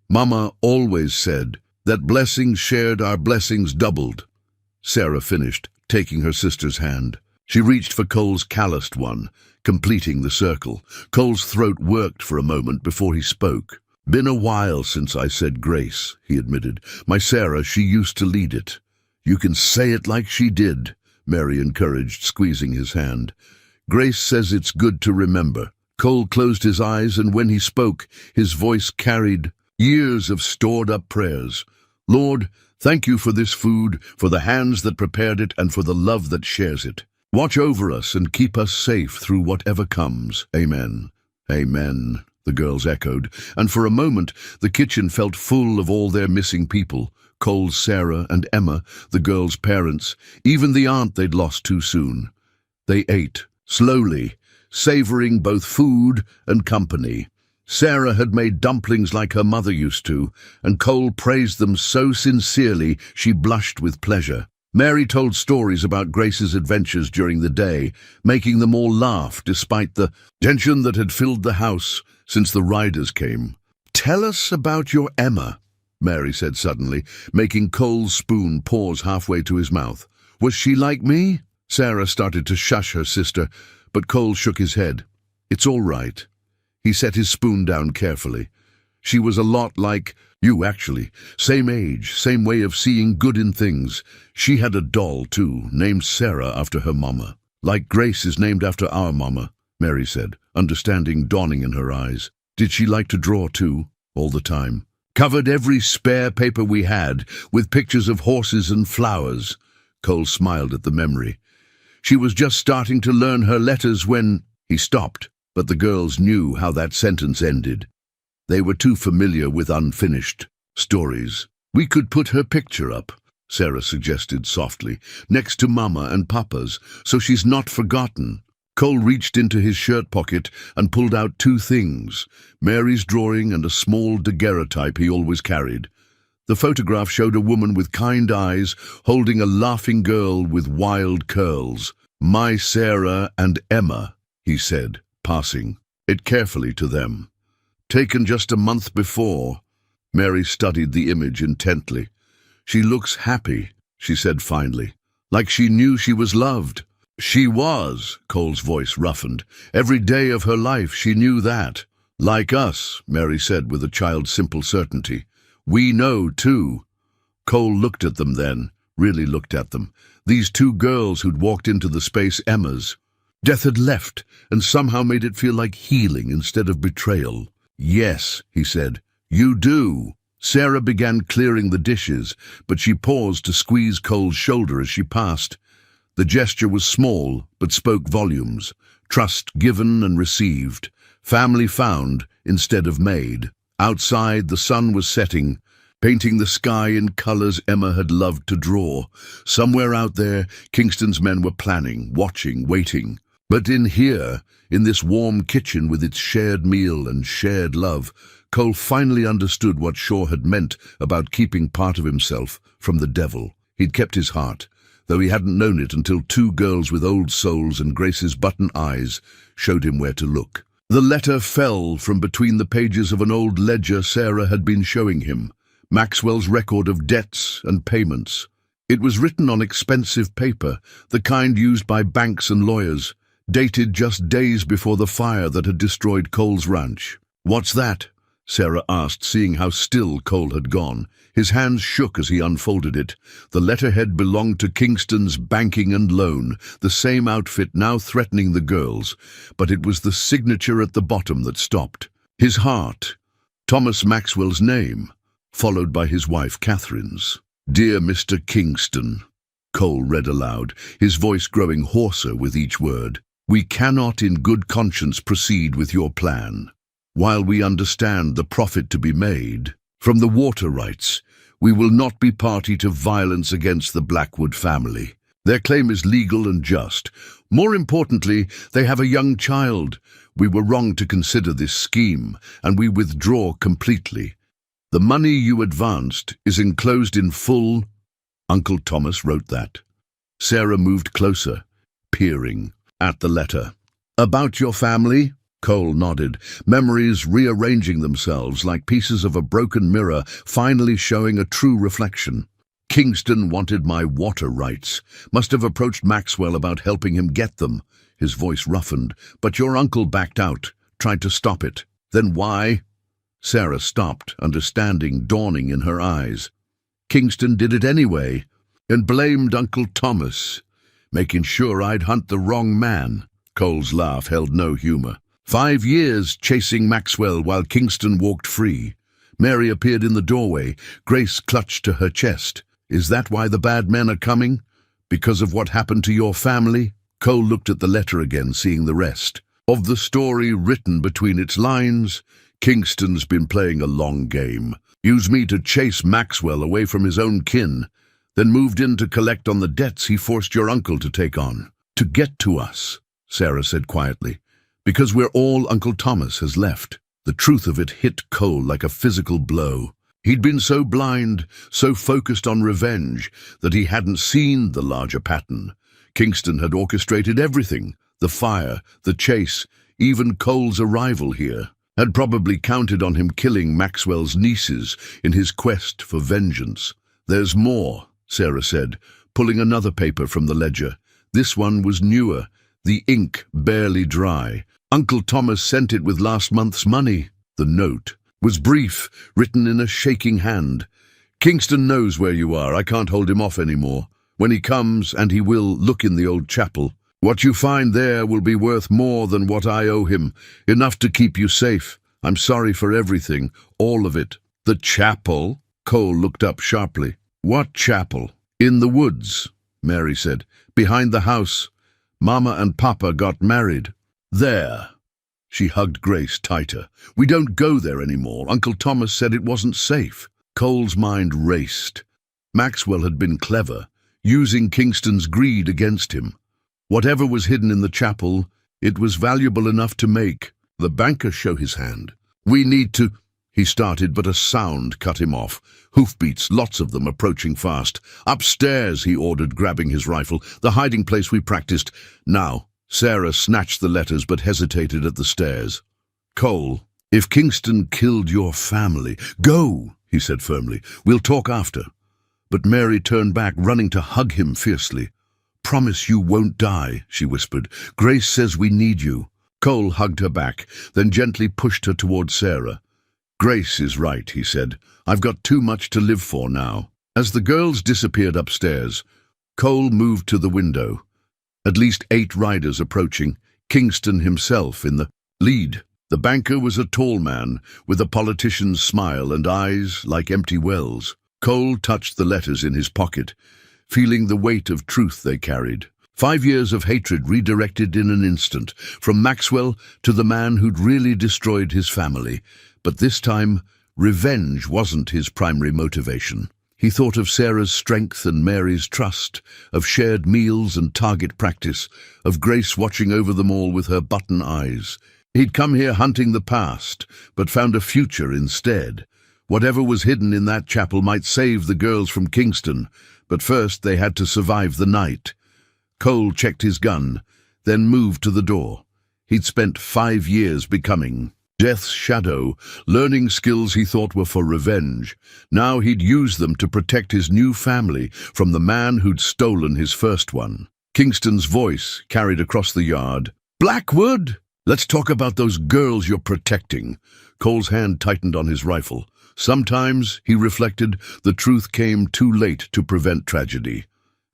"Mama always said that blessings shared are blessings doubled." Sarah finished, taking her sister's hand. She reached for Cole's calloused one, completing the circle. Cole's throat worked for a moment before he spoke. "Been a while since I said grace," he admitted. "My Sarah, she used to lead it." "You can say it like she did," Mary encouraged, squeezing his hand. "Grace says it's good to remember." Cole closed his eyes, and when he spoke, his voice carried years of stored-up prayers. "Lord, thank you for this food, for the hands that prepared it, and for the love that shares it. Watch over us and keep us safe through whatever comes. Amen." "Amen," the girls echoed, and for a moment the kitchen felt full of all their missing people. Cole's Sarah and Emma, the girls' parents, even the aunt they'd lost too soon. They ate, slowly, savoring both food and company. Sarah had made dumplings like her mother used to, and Cole praised them so sincerely she blushed with pleasure. Mary told stories about Grace's adventures during the day, making them all laugh despite the tension that had filled the house since the riders came. "Tell us about your Emma," Mary said suddenly, making Cole's spoon pause halfway to his mouth. "Was she like me?" Sarah started to shush her sister, but Cole shook his head. "It's all right." He set his spoon down carefully. "She was a lot like you, actually. Same age, same way of seeing good in things. She had a doll, too, named Sarah after her mama. Like Grace is named after our mama," Mary said, understanding dawning in her eyes. "Did she like to draw, too, all the time? Covered every spare paper we had with pictures of horses and flowers." Cole smiled at the memory. "She was just starting to learn her letters when—" He stopped, but the girls knew how that sentence ended. They were too familiar with unfinished stories. "We could put her picture up," Sarah suggested softly, "next to Mama and Papa's, so she's not forgotten." Cole reached into his shirt pocket and pulled out 2 things, Mary's drawing and a small daguerreotype he always carried. The photograph showed a woman with kind eyes holding a laughing girl with wild curls. "My Sarah and Emma," he said, passing it carefully to them. "Taken just a month before." Mary studied the image intently. "She looks happy," she said finally, "like she knew she was loved." "She was," Cole's voice roughened. "Every day of her life she knew that." Like us, Mary said with a child's simple certainty. We know, too. Cole looked at them then, really looked at them. These two girls who'd walked into the space Emma's. Death had left, and somehow made it feel like healing instead of betrayal. Yes, he said, you do. Sarah began clearing the dishes, but she paused to squeeze Cole's shoulder as she passed. The gesture was small, but spoke volumes. Trust given and received. Family found instead of made. Outside, the sun was setting, painting the sky in colors Emma had loved to draw. Somewhere out there, Kingston's men were planning, watching, waiting. But in here, in this warm kitchen with its shared meal and shared love, Cole finally understood what Shaw had meant about keeping part of himself from the devil. He'd kept his heart, though he hadn't known it until two girls with old souls and Grace's button eyes showed him where to look. The letter fell from between the pages of an old ledger Sarah had been showing him, Maxwell's record of debts and payments. It was written on expensive paper, the kind used by banks and lawyers, dated just days before the fire that had destroyed Cole's ranch. "What's that?" Sarah asked, seeing how still Cole had gone. His hands shook as he unfolded it. The letterhead belonged to Kingston's banking and loan, the same outfit now threatening the girls, but it was the signature at the bottom that stopped. His heart, Thomas Maxwell's name, followed by his wife Catherine's. "Dear Mr. Kingston," Cole read aloud, his voice growing hoarser with each word. "We cannot in good conscience proceed with your plan. While we understand the profit to be made from the water rights, we will not be party to violence against the Blackwood family. Their claim is legal and just. More importantly, they have a young child. We were wrong to consider this scheme, and we withdraw completely. The money you advanced is enclosed in full." Uncle Thomas wrote that. Sarah moved closer, peering at the letter. "About your family?" Cole nodded, memories rearranging themselves like pieces of a broken mirror, finally showing a true reflection. "Kingston wanted my water rights. Must have approached Maxwell about helping him get them." His voice roughened. "But your uncle backed out, tried to stop it. Then why?" Sarah stopped, understanding dawning in her eyes. "Kingston did it anyway, and blamed Uncle Thomas, making sure I'd hunt the wrong man." Cole's laugh held no humor. 5 years chasing Maxwell while Kingston walked free. Mary appeared in the doorway. Grace clutched to her chest. "Is that why the bad men are coming? Because of what happened to your family?" Cole looked at the letter again, seeing the rest. Of the story written between its lines, "Kingston's been playing a long game. Used me to chase Maxwell away from his own kin, then moved in to collect on the debts he forced your uncle to take on. To get to us," Sarah said quietly, "because we're all Uncle Thomas has left." The truth of it hit Cole like a physical blow. He'd been so blind, so focused on revenge, that he hadn't seen the larger pattern. Kingston had orchestrated everything, the fire, the chase, even Cole's arrival here. Had probably counted on him killing Maxwell's nieces in his quest for vengeance. "There's more," Sarah said, pulling another paper from the ledger. This one was newer, the ink barely dry. "Uncle Thomas sent it with last month's money." The note was brief, written in a shaking hand. "Kingston knows where you are. I can't hold him off anymore. When he comes, and he will, look in the old chapel. What you find there will be worth more than what I owe him, enough to keep you safe. I'm sorry for everything, all of it." "The chapel?" Cole looked up sharply. "What chapel?" "In the woods," Mary said. "Behind the house. Mama and Papa got married there." She hugged Grace tighter. "We don't go there anymore. Uncle Thomas said it wasn't safe." Cole's mind raced. Maxwell had been clever, using Kingston's greed against him. Whatever was hidden in the chapel, it was valuable enough to make the banker show his hand. "We need to—" he started, but a sound cut him off. Hoofbeats, lots of them, approaching fast. "Upstairs," he ordered, grabbing his rifle. "The hiding place we practiced. Now." Sarah snatched the letters but hesitated at the stairs. "Cole, if Kingston killed your family—" "Go," he said firmly. "We'll talk after." But Mary turned back, running to hug him fiercely. "Promise you won't die," she whispered. "Grace says we need you." Cole hugged her back, then gently pushed her toward Sarah. "Grace is right," he said. "I've got too much to live for now." As the girls disappeared upstairs, Cole moved to the window. At least 8 riders approaching, Kingston himself in the lead. The banker was a tall man, with a politician's smile and eyes like empty wells. Cole touched the letters in his pocket, feeling the weight of truth they carried. 5 years of hatred redirected in an instant, from Maxwell to the man who'd really destroyed his family. But this time, revenge wasn't his primary motivation. He thought of Sarah's strength and Mary's trust, of shared meals and target practice, of Grace watching over them all with her button eyes. He'd come here hunting the past, but found a future instead. Whatever was hidden in that chapel might save the girls from Kingston, but first they had to survive the night. Cole checked his gun, then moved to the door. He'd spent 5 years becoming Death's shadow, learning skills he thought were for revenge. Now he'd use them to protect his new family from the man who'd stolen his first one. Kingston's voice carried across the yard. "Blackwood! Let's talk about those girls you're protecting." Cole's hand tightened on his rifle. Sometimes, he reflected, the truth came too late to prevent tragedy.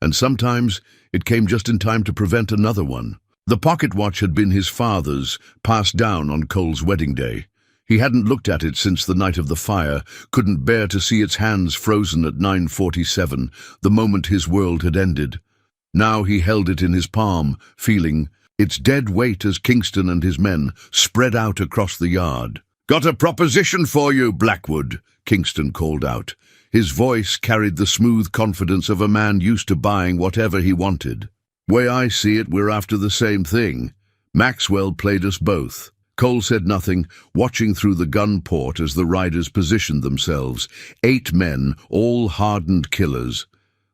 And sometimes, it came just in time to prevent another one. The pocket watch had been his father's, passed down on Cole's wedding day. He hadn't looked at it since the night of the fire, couldn't bear to see its hands frozen at 9:47, the moment his world had ended. Now he held it in his palm, feeling its dead weight as Kingston and his men spread out across the yard. "Got a proposition for you, Blackwood," Kingston called out. His voice carried the smooth confidence of a man used to buying whatever he wanted. "Way I see it, we're after the same thing. Maxwell played us both." Cole said nothing, watching through the gun port as the riders positioned themselves. 8 men, all hardened killers.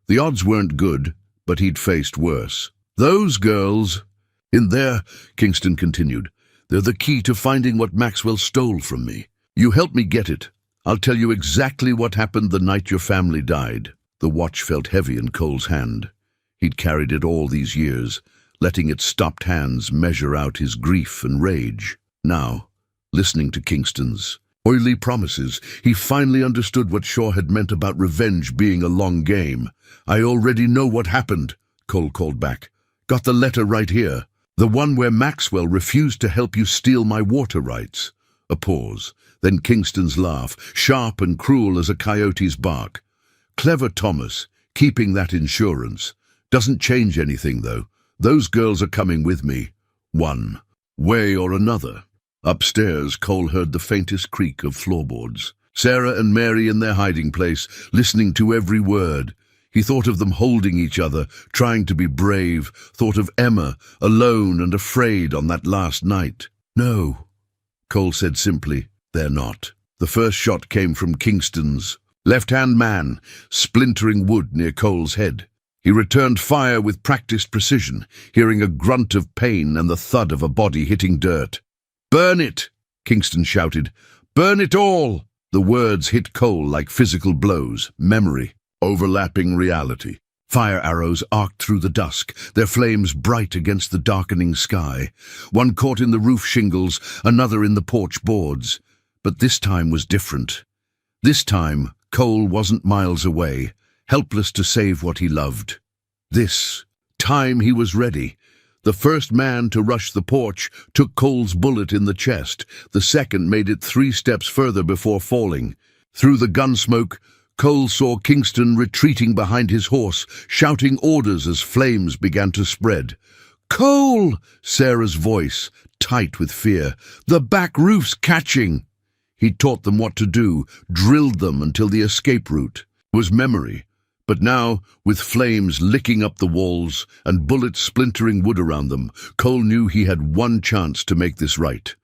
The odds weren't good, but he'd faced worse. "Those girls, in there," Kingston continued, "they're the key to finding what Maxwell stole from me. You help me get it. I'll tell you exactly what happened the night your family died." The watch felt heavy in Cole's hand. He'd carried it all these years, letting its stopped hands measure out his grief and rage. Now, listening to Kingston's oily promises, he finally understood what Shaw had meant about revenge being a long game. "I already know what happened," Cole called back. "Got the letter right here. The one where Maxwell refused to help you steal my water rights." A pause, then Kingston's laugh, sharp and cruel as a coyote's bark. "Clever Thomas, keeping that insurance. Doesn't change anything, though. Those girls are coming with me. One way or another." Upstairs, Cole heard the faintest creak of floorboards. Sarah and Mary in their hiding place, listening to every word. He thought of them holding each other, trying to be brave, thought of Emma, alone and afraid on that last night. "No," Cole said simply, "they're not." The first shot came from Kingston's left-hand man, splintering wood near Cole's head. He returned fire with practiced precision, hearing a grunt of pain and the thud of a body hitting dirt. "Burn it!" Kingston shouted. "Burn it all!" The words hit Cole like physical blows, memory, overlapping reality. Fire arrows arced through the dusk, their flames bright against the darkening sky. One caught in the roof shingles, another in the porch boards. But this time was different. This time, Cole wasn't miles away, helpless to save what he loved. This time he was ready. The first man to rush the porch took Cole's bullet in the chest. The second made it 3 steps further before falling. Through the gun smoke, Cole saw Kingston retreating behind his horse, shouting orders as flames began to spread. "Cole!" Sarah's voice, tight with fear. "The back roof's catching!" He'd taught them what to do, drilled them until the escape route was memory. But now, with flames licking up the walls and bullets splintering wood around them, Cole knew he had one chance to make this right.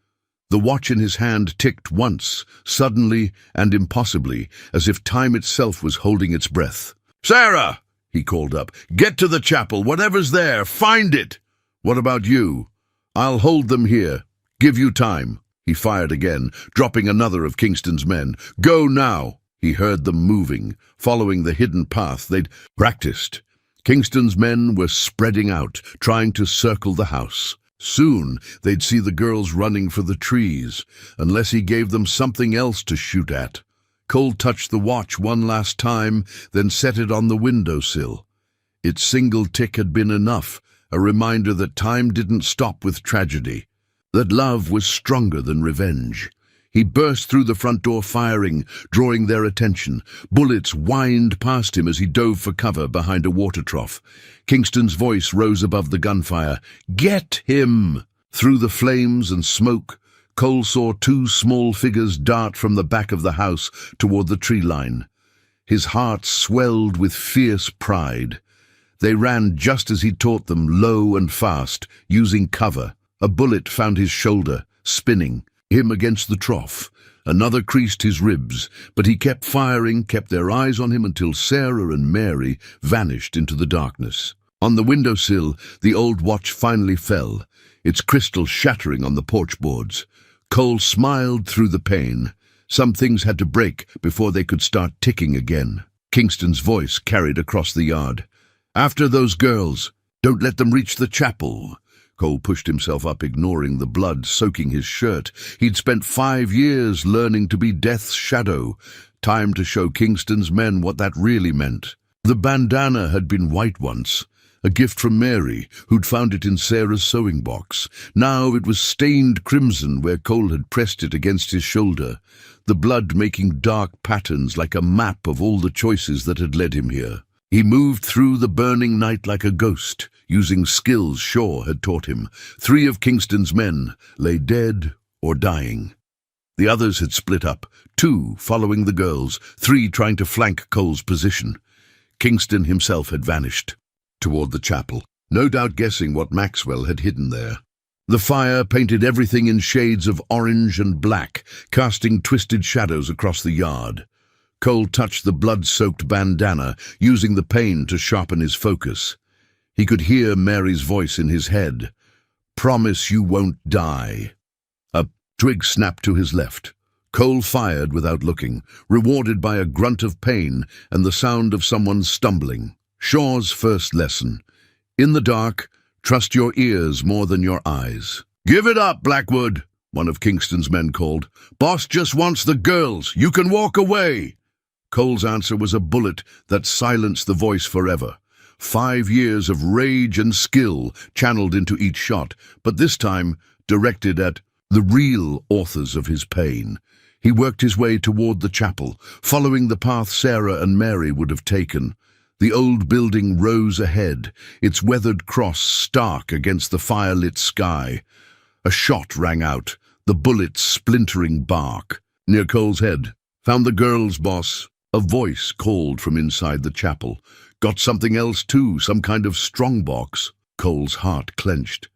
The watch in his hand ticked once, suddenly and impossibly, as if time itself was holding its breath. "Sarah!" he called up. "Get to the chapel, whatever's there, find it!" "What about you?" "I'll hold them here. Give you time." He fired again, dropping another of Kingston's men. "Go now!" He heard them moving, following the hidden path they'd practiced. Kingston's men were spreading out, trying to circle the house. Soon they'd see the girls running for the trees, unless he gave them something else to shoot at. Cole touched the watch one last time, then set it on the windowsill. Its single tick had been enough, a reminder that time didn't stop with tragedy, that love was stronger than revenge. He burst through the front door firing, drawing their attention. Bullets whined past him as he dove for cover behind a water trough. Kingston's voice rose above the gunfire. "Get him!" Through the flames and smoke, Cole saw two small figures dart from the back of the house toward the tree line. His heart swelled with fierce pride. They ran just as he taught them, low and fast, using cover. A bullet found his shoulder, spinning him against the trough. Another creased his ribs, but he kept firing, kept their eyes on him until Sarah and Mary vanished into the darkness. On the windowsill, the old watch finally fell, its crystal shattering on the porch boards. Cole smiled through the pain. Some things had to break before they could start ticking again. Kingston's voice carried across the yard. "After those girls, don't let them reach the chapel." Cole pushed himself up, ignoring the blood soaking his shirt. He'd spent 5 years learning to be Death's shadow. Time to show Kingston's men what that really meant. The bandana had been white once, a gift from Mary, who'd found it in Sarah's sewing box. Now it was stained crimson where Cole had pressed it against his shoulder, the blood making dark patterns like a map of all the choices that had led him here. He moved through the burning night like a ghost, using skills Shaw had taught him. 3 of Kingston's men lay dead or dying. The others had split up, 2 following the girls, 3 trying to flank Cole's position. Kingston himself had vanished toward the chapel, no doubt guessing what Maxwell had hidden there. The fire painted everything in shades of orange and black, casting twisted shadows across the yard. Cole touched the blood-soaked bandana, using the pain to sharpen his focus. He could hear Mary's voice in his head. "Promise you won't die." A twig snapped to his left. Cole fired without looking, rewarded by a grunt of pain and the sound of someone stumbling. Shaw's first lesson. In the dark, trust your ears more than your eyes. "Give it up, Blackwood," one of Kingston's men called. "Boss just wants the girls. You can walk away." Cole's answer was a bullet that silenced the voice forever. 5 years of rage and skill channeled into each shot, but this time directed at the real authors of his pain. He worked his way toward the chapel, following the path Sarah and Mary would have taken. The old building rose ahead, its weathered cross stark against the fire-lit sky. A shot rang out, the bullet splintering bark. Near Cole's head, "Found the girls, boss." A voice called from inside the chapel. "Got something else too, some kind of strongbox." Cole's heart clenched.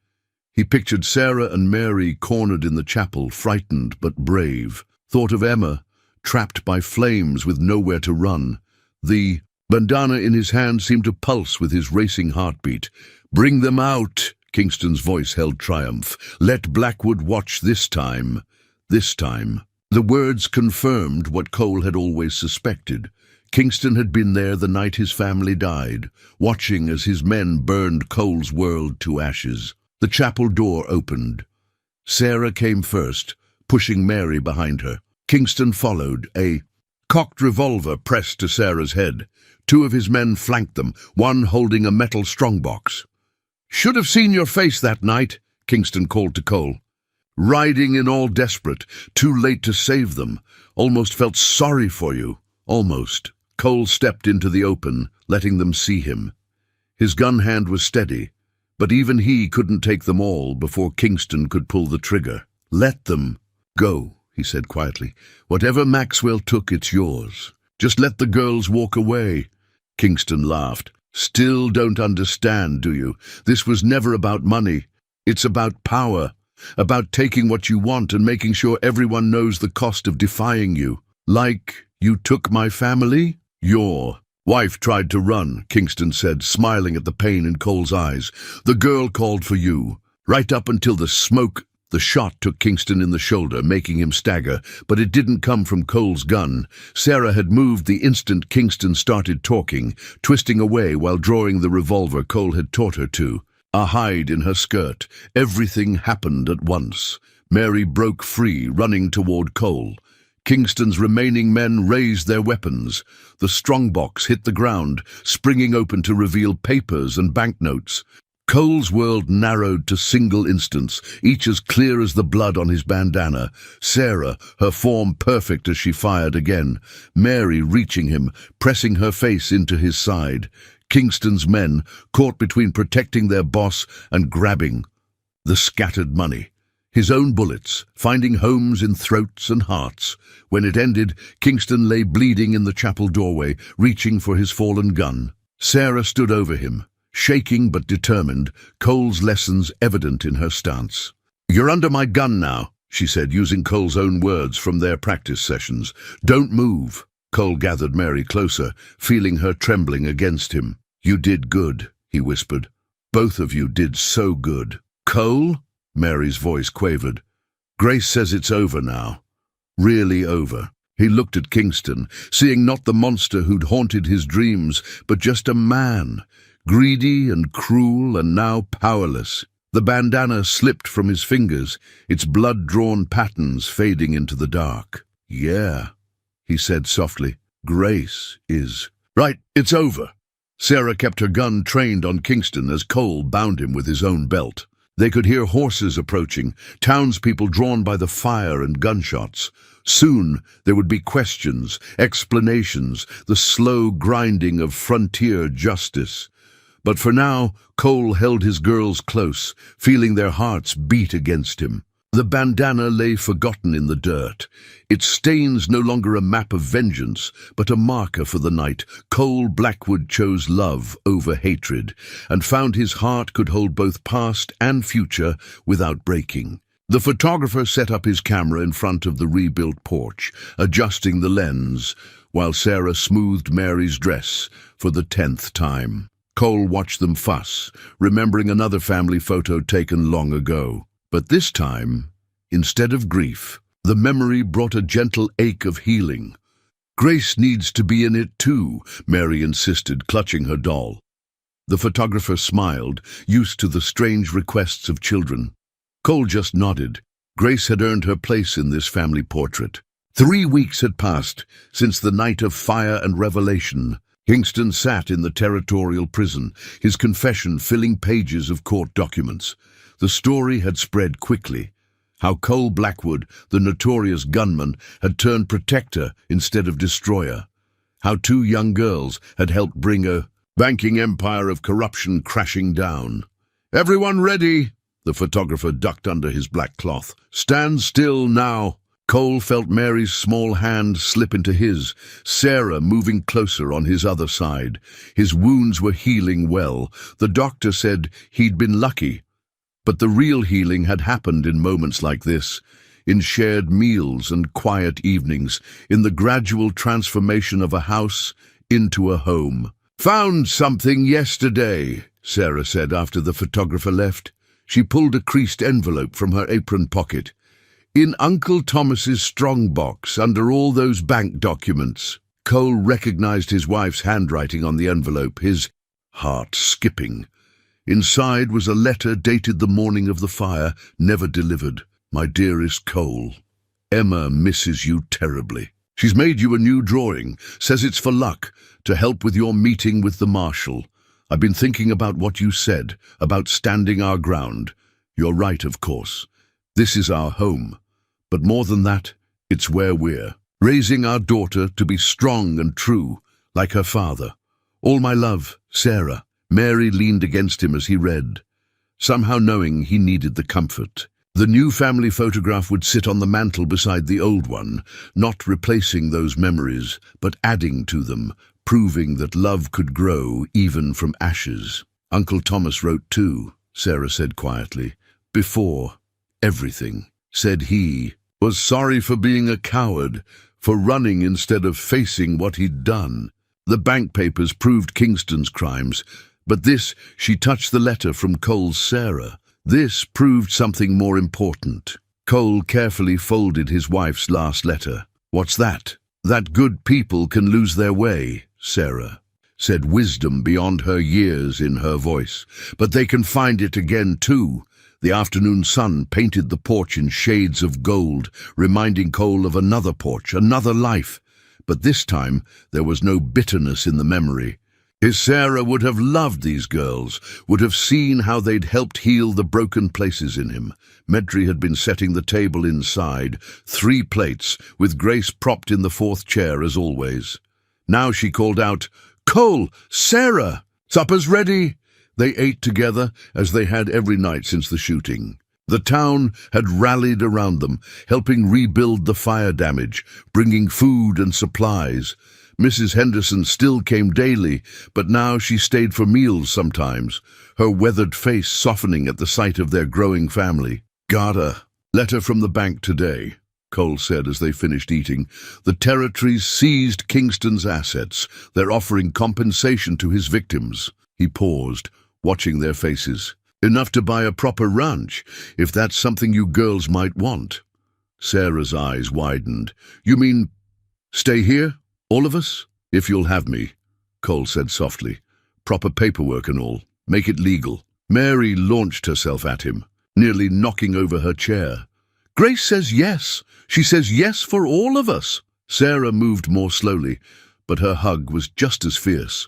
He pictured Sarah and Mary cornered in the chapel, frightened but brave. Thought of Emma, trapped by flames with nowhere to run. The bandana in his hand seemed to pulse with his racing heartbeat. "Bring them out," Kingston's voice held triumph. "Let Blackwood watch this time." This time. The words confirmed what Cole had always suspected. Kingston had been there the night his family died, watching as his men burned Cole's world to ashes. The chapel door opened. Sarah came first, pushing Mary behind her. Kingston followed, a cocked revolver pressed to Sarah's head. 2 of his men flanked them, one holding a metal strongbox. "Should have seen your face that night," Kingston called to Cole. "Riding in all desperate, too late to save them. Almost felt sorry for you. Almost." Cole stepped into the open, letting them see him. His gun hand was steady, but even he couldn't take them all before Kingston could pull the trigger. "Let them go," he said quietly. "Whatever Maxwell took, it's yours. Just let the girls walk away." Kingston laughed. "Still don't understand, do you? This was never about money. It's about power. About taking what you want and making sure everyone knows the cost of defying you. Like you took my family? Your wife tried to run," Kingston said, smiling at the pain in Cole's eyes. "The girl called for you. Right up until the smoke." The shot took Kingston in the shoulder, making him stagger, but it didn't come from Cole's gun. Sarah had moved the instant Kingston started talking, twisting away while drawing the revolver Cole had taught her to. a hide in her skirt. Everything happened at once. Mary broke free, running toward Cole. Kingston's remaining men raised their weapons. The strongbox hit the ground, springing open to reveal papers and banknotes. Cole's world narrowed to single instants, each as clear as the blood on his bandana. Sarah, her form perfect as she fired again. Mary reaching him, pressing her face into his side. Kingston's men, caught between protecting their boss and grabbing the scattered money. His own bullets, finding homes in throats and hearts. When it ended, Kingston lay bleeding in the chapel doorway, reaching for his fallen gun. Sarah stood over him, shaking but determined, Cole's lessons evident in her stance. "You're under my gun now," she said, using Cole's own words from their practice sessions. "Don't move." Cole gathered Mary closer, feeling her trembling against him. "You did good," he whispered. "Both of you did so good." "Cole?" Mary's voice quavered. "Grace says it's over now. Really over." He looked at Kingston, seeing not the monster who'd haunted his dreams, but just a man, greedy and cruel and now powerless. The bandana slipped from his fingers, its blood-drawn patterns fading into the dark. "Yeah," he said softly. "Grace is." "Right, it's over." Sarah kept her gun trained on Kingston as Cole bound him with his own belt. They could hear horses approaching, townspeople drawn by the fire and gunshots. Soon there would be questions, explanations, the slow grinding of frontier justice. But for now, Cole held his girls close, feeling their hearts beat against him. The bandana lay forgotten in the dirt, its stains no longer a map of vengeance, but a marker for the night. Cole Blackwood chose love over hatred, and found his heart could hold both past and future without breaking. The photographer set up his camera in front of the rebuilt porch, adjusting the lens, while Sarah smoothed Mary's dress for the 10th time. Cole watched them fuss, remembering another family photo taken long ago. But this time, instead of grief, the memory brought a gentle ache of healing. "Grace needs to be in it too," Mary insisted, clutching her doll. The photographer smiled, used to the strange requests of children. Cole just nodded. Grace had earned her place in this family portrait. 3 weeks had passed since the night of fire and revelation. Kingston sat in the territorial prison, his confession filling pages of court documents. The story had spread quickly. How Cole Blackwood, the notorious gunman, had turned protector instead of destroyer. How 2 young girls had helped bring a banking empire of corruption crashing down. "Everyone ready?" The photographer ducked under his black cloth. "Stand still now." Cole felt Mary's small hand slip into his, Sarah moving closer on his other side. His wounds were healing well. The doctor said he'd been lucky. But the real healing had happened in moments like this, in shared meals and quiet evenings, in the gradual transformation of a house into a home. "Found something yesterday," Sarah said after the photographer left. She pulled a creased envelope from her apron pocket. "In Uncle Thomas's strongbox, under all those bank documents." Cole recognized his wife's handwriting on the envelope, his heart skipping. Inside was a letter dated the morning of the fire, never delivered. "My dearest Cole, Emma misses you terribly. She's made you a new drawing, says it's for luck, to help with your meeting with the marshal. I've been thinking about what you said, about standing our ground. You're right, of course. This is our home. But more than that, it's where we're raising our daughter to be strong and true, like her father. All my love, Sarah." Mary leaned against him as he read, somehow knowing he needed the comfort. The new family photograph would sit on the mantel beside the old one, not replacing those memories, but adding to them, proving that love could grow even from ashes. "Uncle Thomas wrote too," Sarah said quietly. "Before everything, said he was sorry for being a coward, for running instead of facing what he'd done. The bank papers proved Kingston's crimes, but this," she touched the letter from Cole's Sarah, "this proved something more important." Cole carefully folded his wife's last letter. "What's that?" "That good people can lose their way, Sarah. said wisdom beyond her years in her voice. But they can find it again too. The afternoon sun painted the porch in shades of gold, reminding Cole of another porch, another life. But this time there was no bitterness in the memory. His Sarah would have loved these girls, would have seen how they'd helped heal the broken places in him. Medri had been setting the table inside, 3 plates, with Grace propped in the 4th chair as always. Now she called out, "Cole! Sarah! Supper's ready!" They ate together, as they had every night since the shooting. The town had rallied around them, helping rebuild the fire damage, bringing food and supplies. Mrs. Henderson still came daily, but now she stayed for meals sometimes, her weathered face softening at the sight of their growing family. "Garda, letter from the bank today," Cole said as they finished eating. "The territories seized Kingston's assets. They're offering compensation to his victims." He paused, watching their faces. "Enough to buy a proper ranch, if that's something you girls might want." Sarah's eyes widened. "You mean stay here? All of us?" "If you'll have me," Cole said softly. "Proper paperwork and all. Make it legal." Mary launched herself at him, nearly knocking over her chair. "Grace says yes. She says yes for all of us." Sarah moved more slowly, but her hug was just as fierce.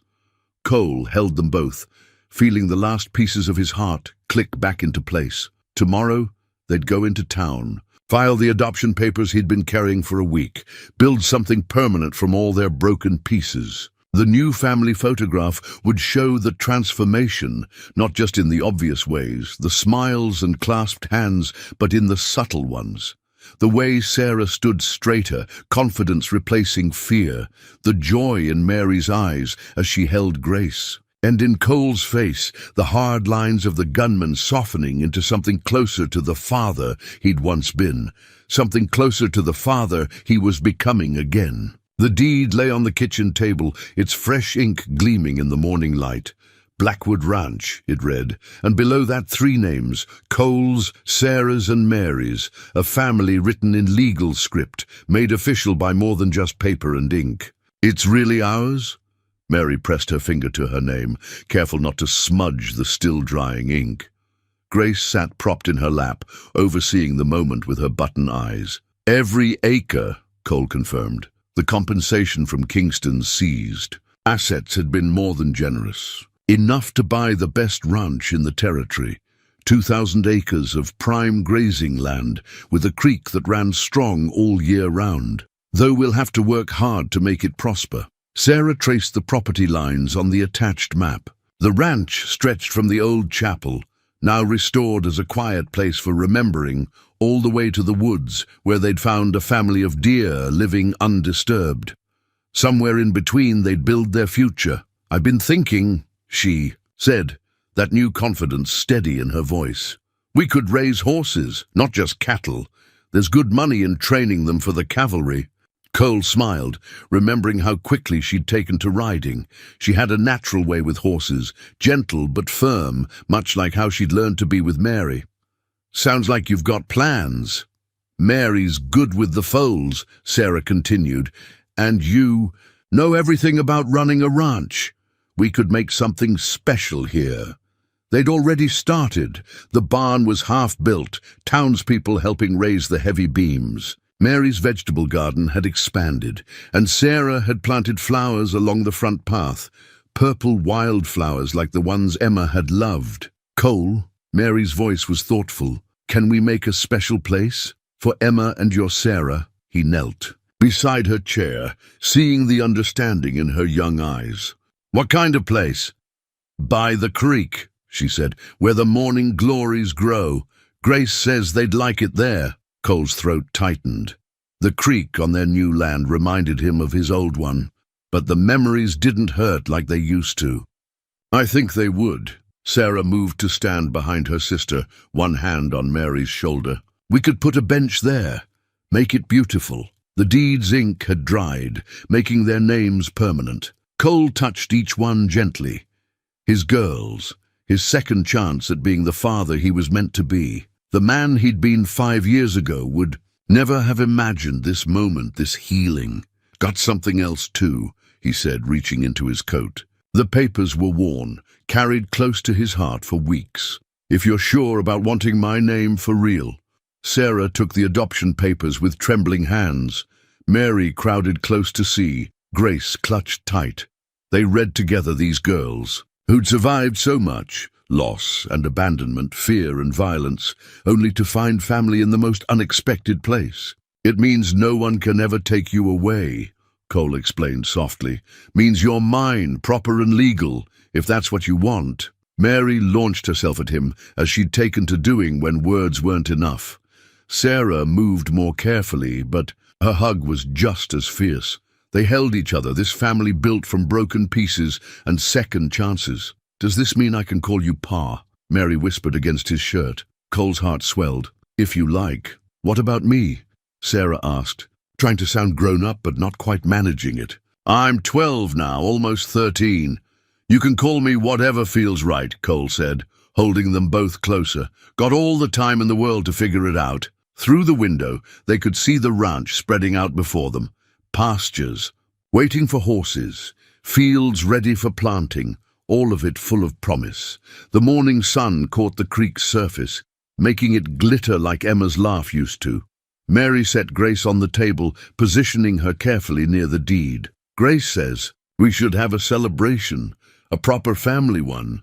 Cole held them both, feeling the last pieces of his heart click back into place. Tomorrow, they'd go into town, file the adoption papers he'd been carrying for a week, build something permanent from all their broken pieces. The new family photograph would show the transformation, not just in the obvious ways, the smiles and clasped hands, but in the subtle ones. The way Sarah stood straighter, confidence replacing fear, the joy in Mary's eyes as she held Grace. And in Cole's face, the hard lines of the gunman softening into something closer to the father he'd once been, something closer to the father he was becoming again. The deed lay on the kitchen table, its fresh ink gleaming in the morning light. Blackwood Ranch, it read, and below that 3 names, Cole's, Sarah's and Mary's, a family written in legal script, made official by more than just paper and ink. "It's really ours?" Mary pressed her finger to her name, careful not to smudge the still-drying ink. Grace sat propped in her lap, overseeing the moment with her button eyes. "Every acre," Cole confirmed. The compensation from Kingston seized. Assets had been more than generous. Enough to buy the best ranch in the territory. 2,000 acres of prime grazing land, with a creek that ran strong all year round. Though we'll have to work hard to make it prosper. Sarah traced the property lines on the attached map. The ranch stretched from the old chapel, now restored as a quiet place for remembering, all the way to the woods, where they'd found a family of deer living undisturbed. Somewhere in between they'd build their future. "I've been thinking," she said, that new confidence steady in her voice. "We could raise horses, not just cattle. There's good money in training them for the cavalry." Cole smiled, remembering how quickly she'd taken to riding. She had a natural way with horses, gentle but firm, much like how she'd learned to be with Mary. "Sounds like you've got plans." "Mary's good with the foals," Sarah continued, "and you know everything about running a ranch. We could make something special here." They'd already started. The barn was half-built, townspeople helping raise the heavy beams. Mary's vegetable garden had expanded, and Sarah had planted flowers along the front path, purple wildflowers like the ones Emma had loved. "Cole," Mary's voice was thoughtful, "can we make a special place? For Emma and your Sarah?" He knelt beside her chair, seeing the understanding in her young eyes. "What kind of place?" "By the creek," she said, "where the morning glories grow. Grace says they'd like it there." Cole's throat tightened. The creek on their new land reminded him of his old one, but the memories didn't hurt like they used to. "I think they would." Sarah moved to stand behind her sister, one hand on Mary's shoulder. "We could put a bench there, make it beautiful." The deed's ink had dried, making their names permanent. Cole touched each one gently. His girls, his second chance at being the father he was meant to be. The man he'd been 5 years ago would never have imagined this moment, this healing. "Got something else too," he said, reaching into his coat. The papers were worn, carried close to his heart for weeks. "If you're sure about wanting my name for real." Sarah took the adoption papers with trembling hands. Mary crowded close to see. Grace clutched tight. They read together, these girls, who'd survived so much, loss and abandonment, fear and violence, only to find family in the most unexpected place. "It means no one can ever take you away," Cole explained softly. "Means you're mine, proper and legal, if that's what you want." Mary launched herself at him, as she'd taken to doing when words weren't enough. Sarah moved more carefully, but her hug was just as fierce. They held each other, this family built from broken pieces and second chances. "Does this mean I can call you Pa?" Mary whispered against his shirt. Cole's heart swelled. "If you like." "What about me?" Sarah asked, trying to sound grown up but not quite managing it. "I'm 12 now, almost 13. You can call me whatever feels right," Cole said, holding them both closer. "Got all the time in the world to figure it out." Through the window, they could see the ranch spreading out before them. Pastures, waiting for horses, fields ready for planting, all of it full of promise. The morning sun caught the creek's surface, making it glitter like Emma's laugh used to. Mary set Grace on the table, positioning her carefully near the deed. "Grace says we should have a celebration, a proper family one."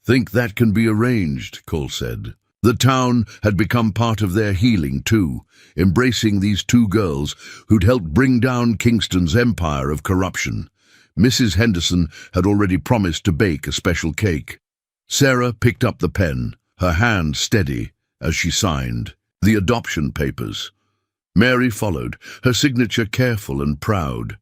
"Think that can be arranged," Cole said. The town had become part of their healing too, embracing these two girls who'd helped bring down Kingston's empire of corruption. Mrs. Henderson had already promised to bake a special cake. Sarah picked up the pen, her hand steady as she signed the adoption papers. Mary followed, her signature careful and proud.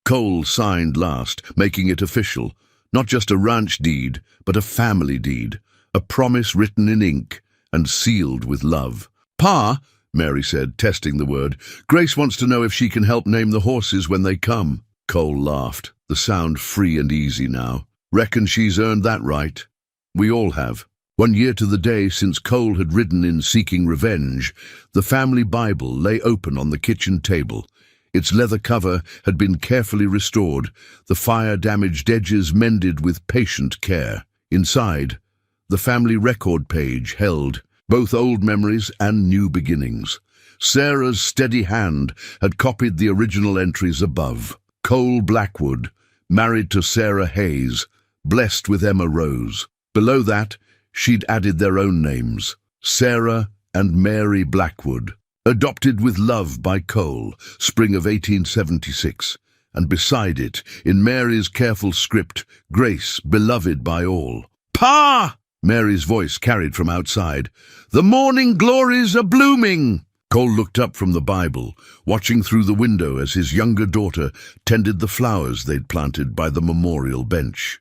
Cole signed last, making it official, not just a ranch deed, but a family deed, a promise written in ink and sealed with love. "Pa," Mary said, testing the word, "Grace wants to know if she can help name the horses when they come." Cole laughed, the sound free and easy now. "Reckon she's earned that right." "We all have." 1 year to the day since Cole had ridden in seeking revenge, the family Bible lay open on the kitchen table. Its leather cover had been carefully restored, the fire-damaged edges mended with patient care. Inside, the family record page held both old memories and new beginnings. Sarah's steady hand had copied the original entries above. Cole Blackwood, married to Sarah Hayes, blessed with Emma Rose. Below that, she'd added their own names, Sarah and Mary Blackwood. Adopted with love by Cole, spring of 1876. And beside it, in Mary's careful script, Grace, beloved by all. "Pa!" Mary's voice carried from outside. "The morning glories are blooming!" Cole looked up from the Bible, watching through the window as his younger daughter tended the flowers they'd planted by the memorial bench.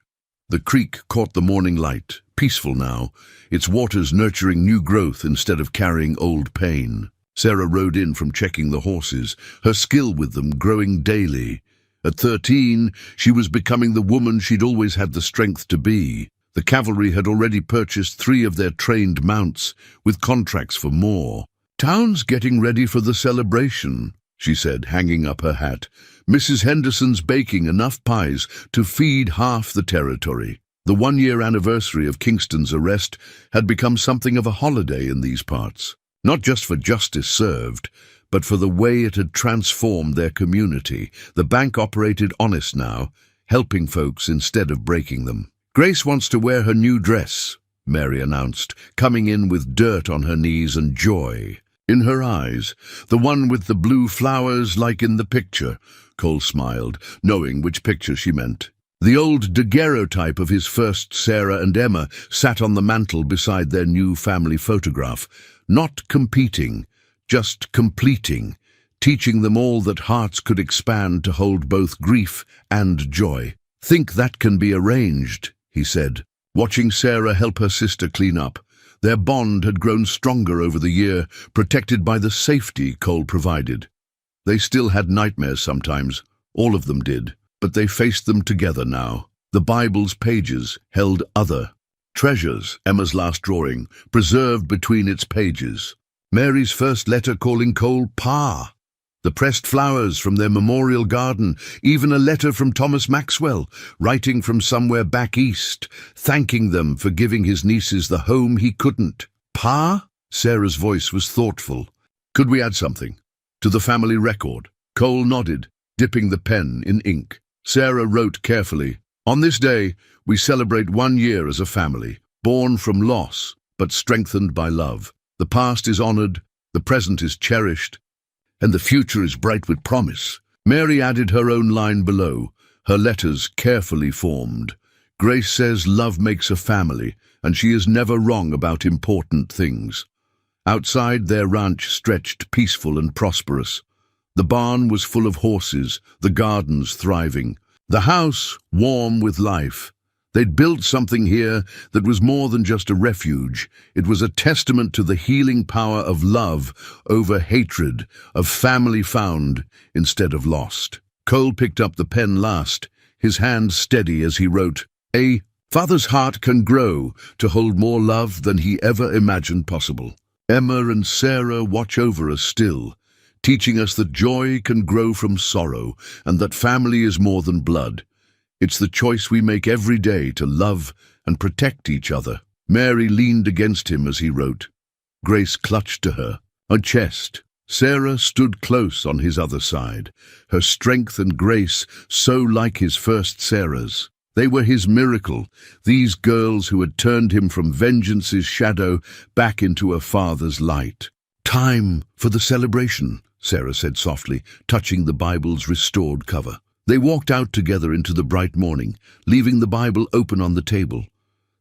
The creek caught the morning light, peaceful now, its waters nurturing new growth instead of carrying old pain. Sarah rode in from checking the horses, her skill with them growing daily. At 13, she was becoming the woman she'd always had the strength to be. The cavalry had already purchased 3 of their trained mounts, with contracts for more. "Town's getting ready for the celebration," she said, hanging up her hat. "Mrs. Henderson's baking enough pies to feed half the territory." The 1-year anniversary of Kingston's arrest had become something of a holiday in these parts, not just for justice served, but for the way it had transformed their community. The bank operated honest now, helping folks instead of breaking them. "Grace wants to wear her new dress," Mary announced, coming in with dirt on her knees and joy in her eyes. "The one with the blue flowers like in the picture." Cole smiled, knowing which picture she meant. The old daguerreotype of his first Sarah and Emma sat on the mantel beside their new family photograph, not competing, just completing, teaching them all that hearts could expand to hold both grief and joy. "Think that can be arranged," he said, watching Sarah help her sister clean up. Their bond had grown stronger over the year, protected by the safety Cole provided. They still had nightmares sometimes, all of them did, but they faced them together now. The Bible's pages held other treasures, Emma's last drawing, preserved between its pages. Mary's first letter calling Cole Pa. The pressed flowers from their memorial garden, even a letter from Thomas Maxwell, writing from somewhere back east, thanking them for giving his nieces the home he couldn't. Pa? Sarah's voice was thoughtful. Could we add something? To the family record. Cole nodded, dipping the pen in ink. Sarah wrote carefully, "On this day, we celebrate 1 year as a family, born from loss, but strengthened by love. The past is honored, the present is cherished, and the future is bright with promise." Mary added her own line below, her letters carefully formed. Grace says love makes a family, and she is never wrong about important things. Outside, their ranch stretched peaceful and prosperous. The barn was full of horses, the gardens thriving, the house warm with life. They'd built something here that was more than just a refuge. It was a testament to the healing power of love over hatred, of family found instead of lost. Cole picked up the pen last, his hand steady as he wrote, "A father's heart can grow to hold more love than he ever imagined possible. Emma and Sarah watch over us still, teaching us that joy can grow from sorrow and that family is more than blood. It's the choice we make every day to love and protect each other." Mary leaned against him as he wrote. Grace clutched to her chest. Sarah stood close on his other side, her strength and grace so like his first Sarah's. They were his miracle, these girls who had turned him from vengeance's shadow back into a father's light. "Time for the celebration," Sarah said softly, touching the Bible's restored cover. They walked out together into the bright morning, leaving the Bible open on the table.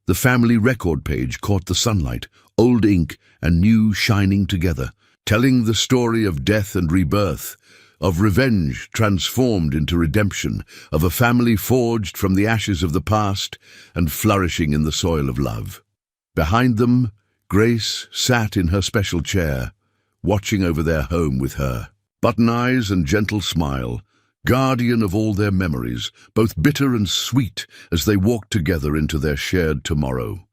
The family record page caught the sunlight, old ink and new shining together, telling the story of death and rebirth, of revenge transformed into redemption, of a family forged from the ashes of the past and flourishing in the soil of love. Behind them, Grace sat in her special chair, watching over their home with her. Button eyes and gentle smile, guardian of all their memories, both bitter and sweet as they walked together into their shared tomorrow.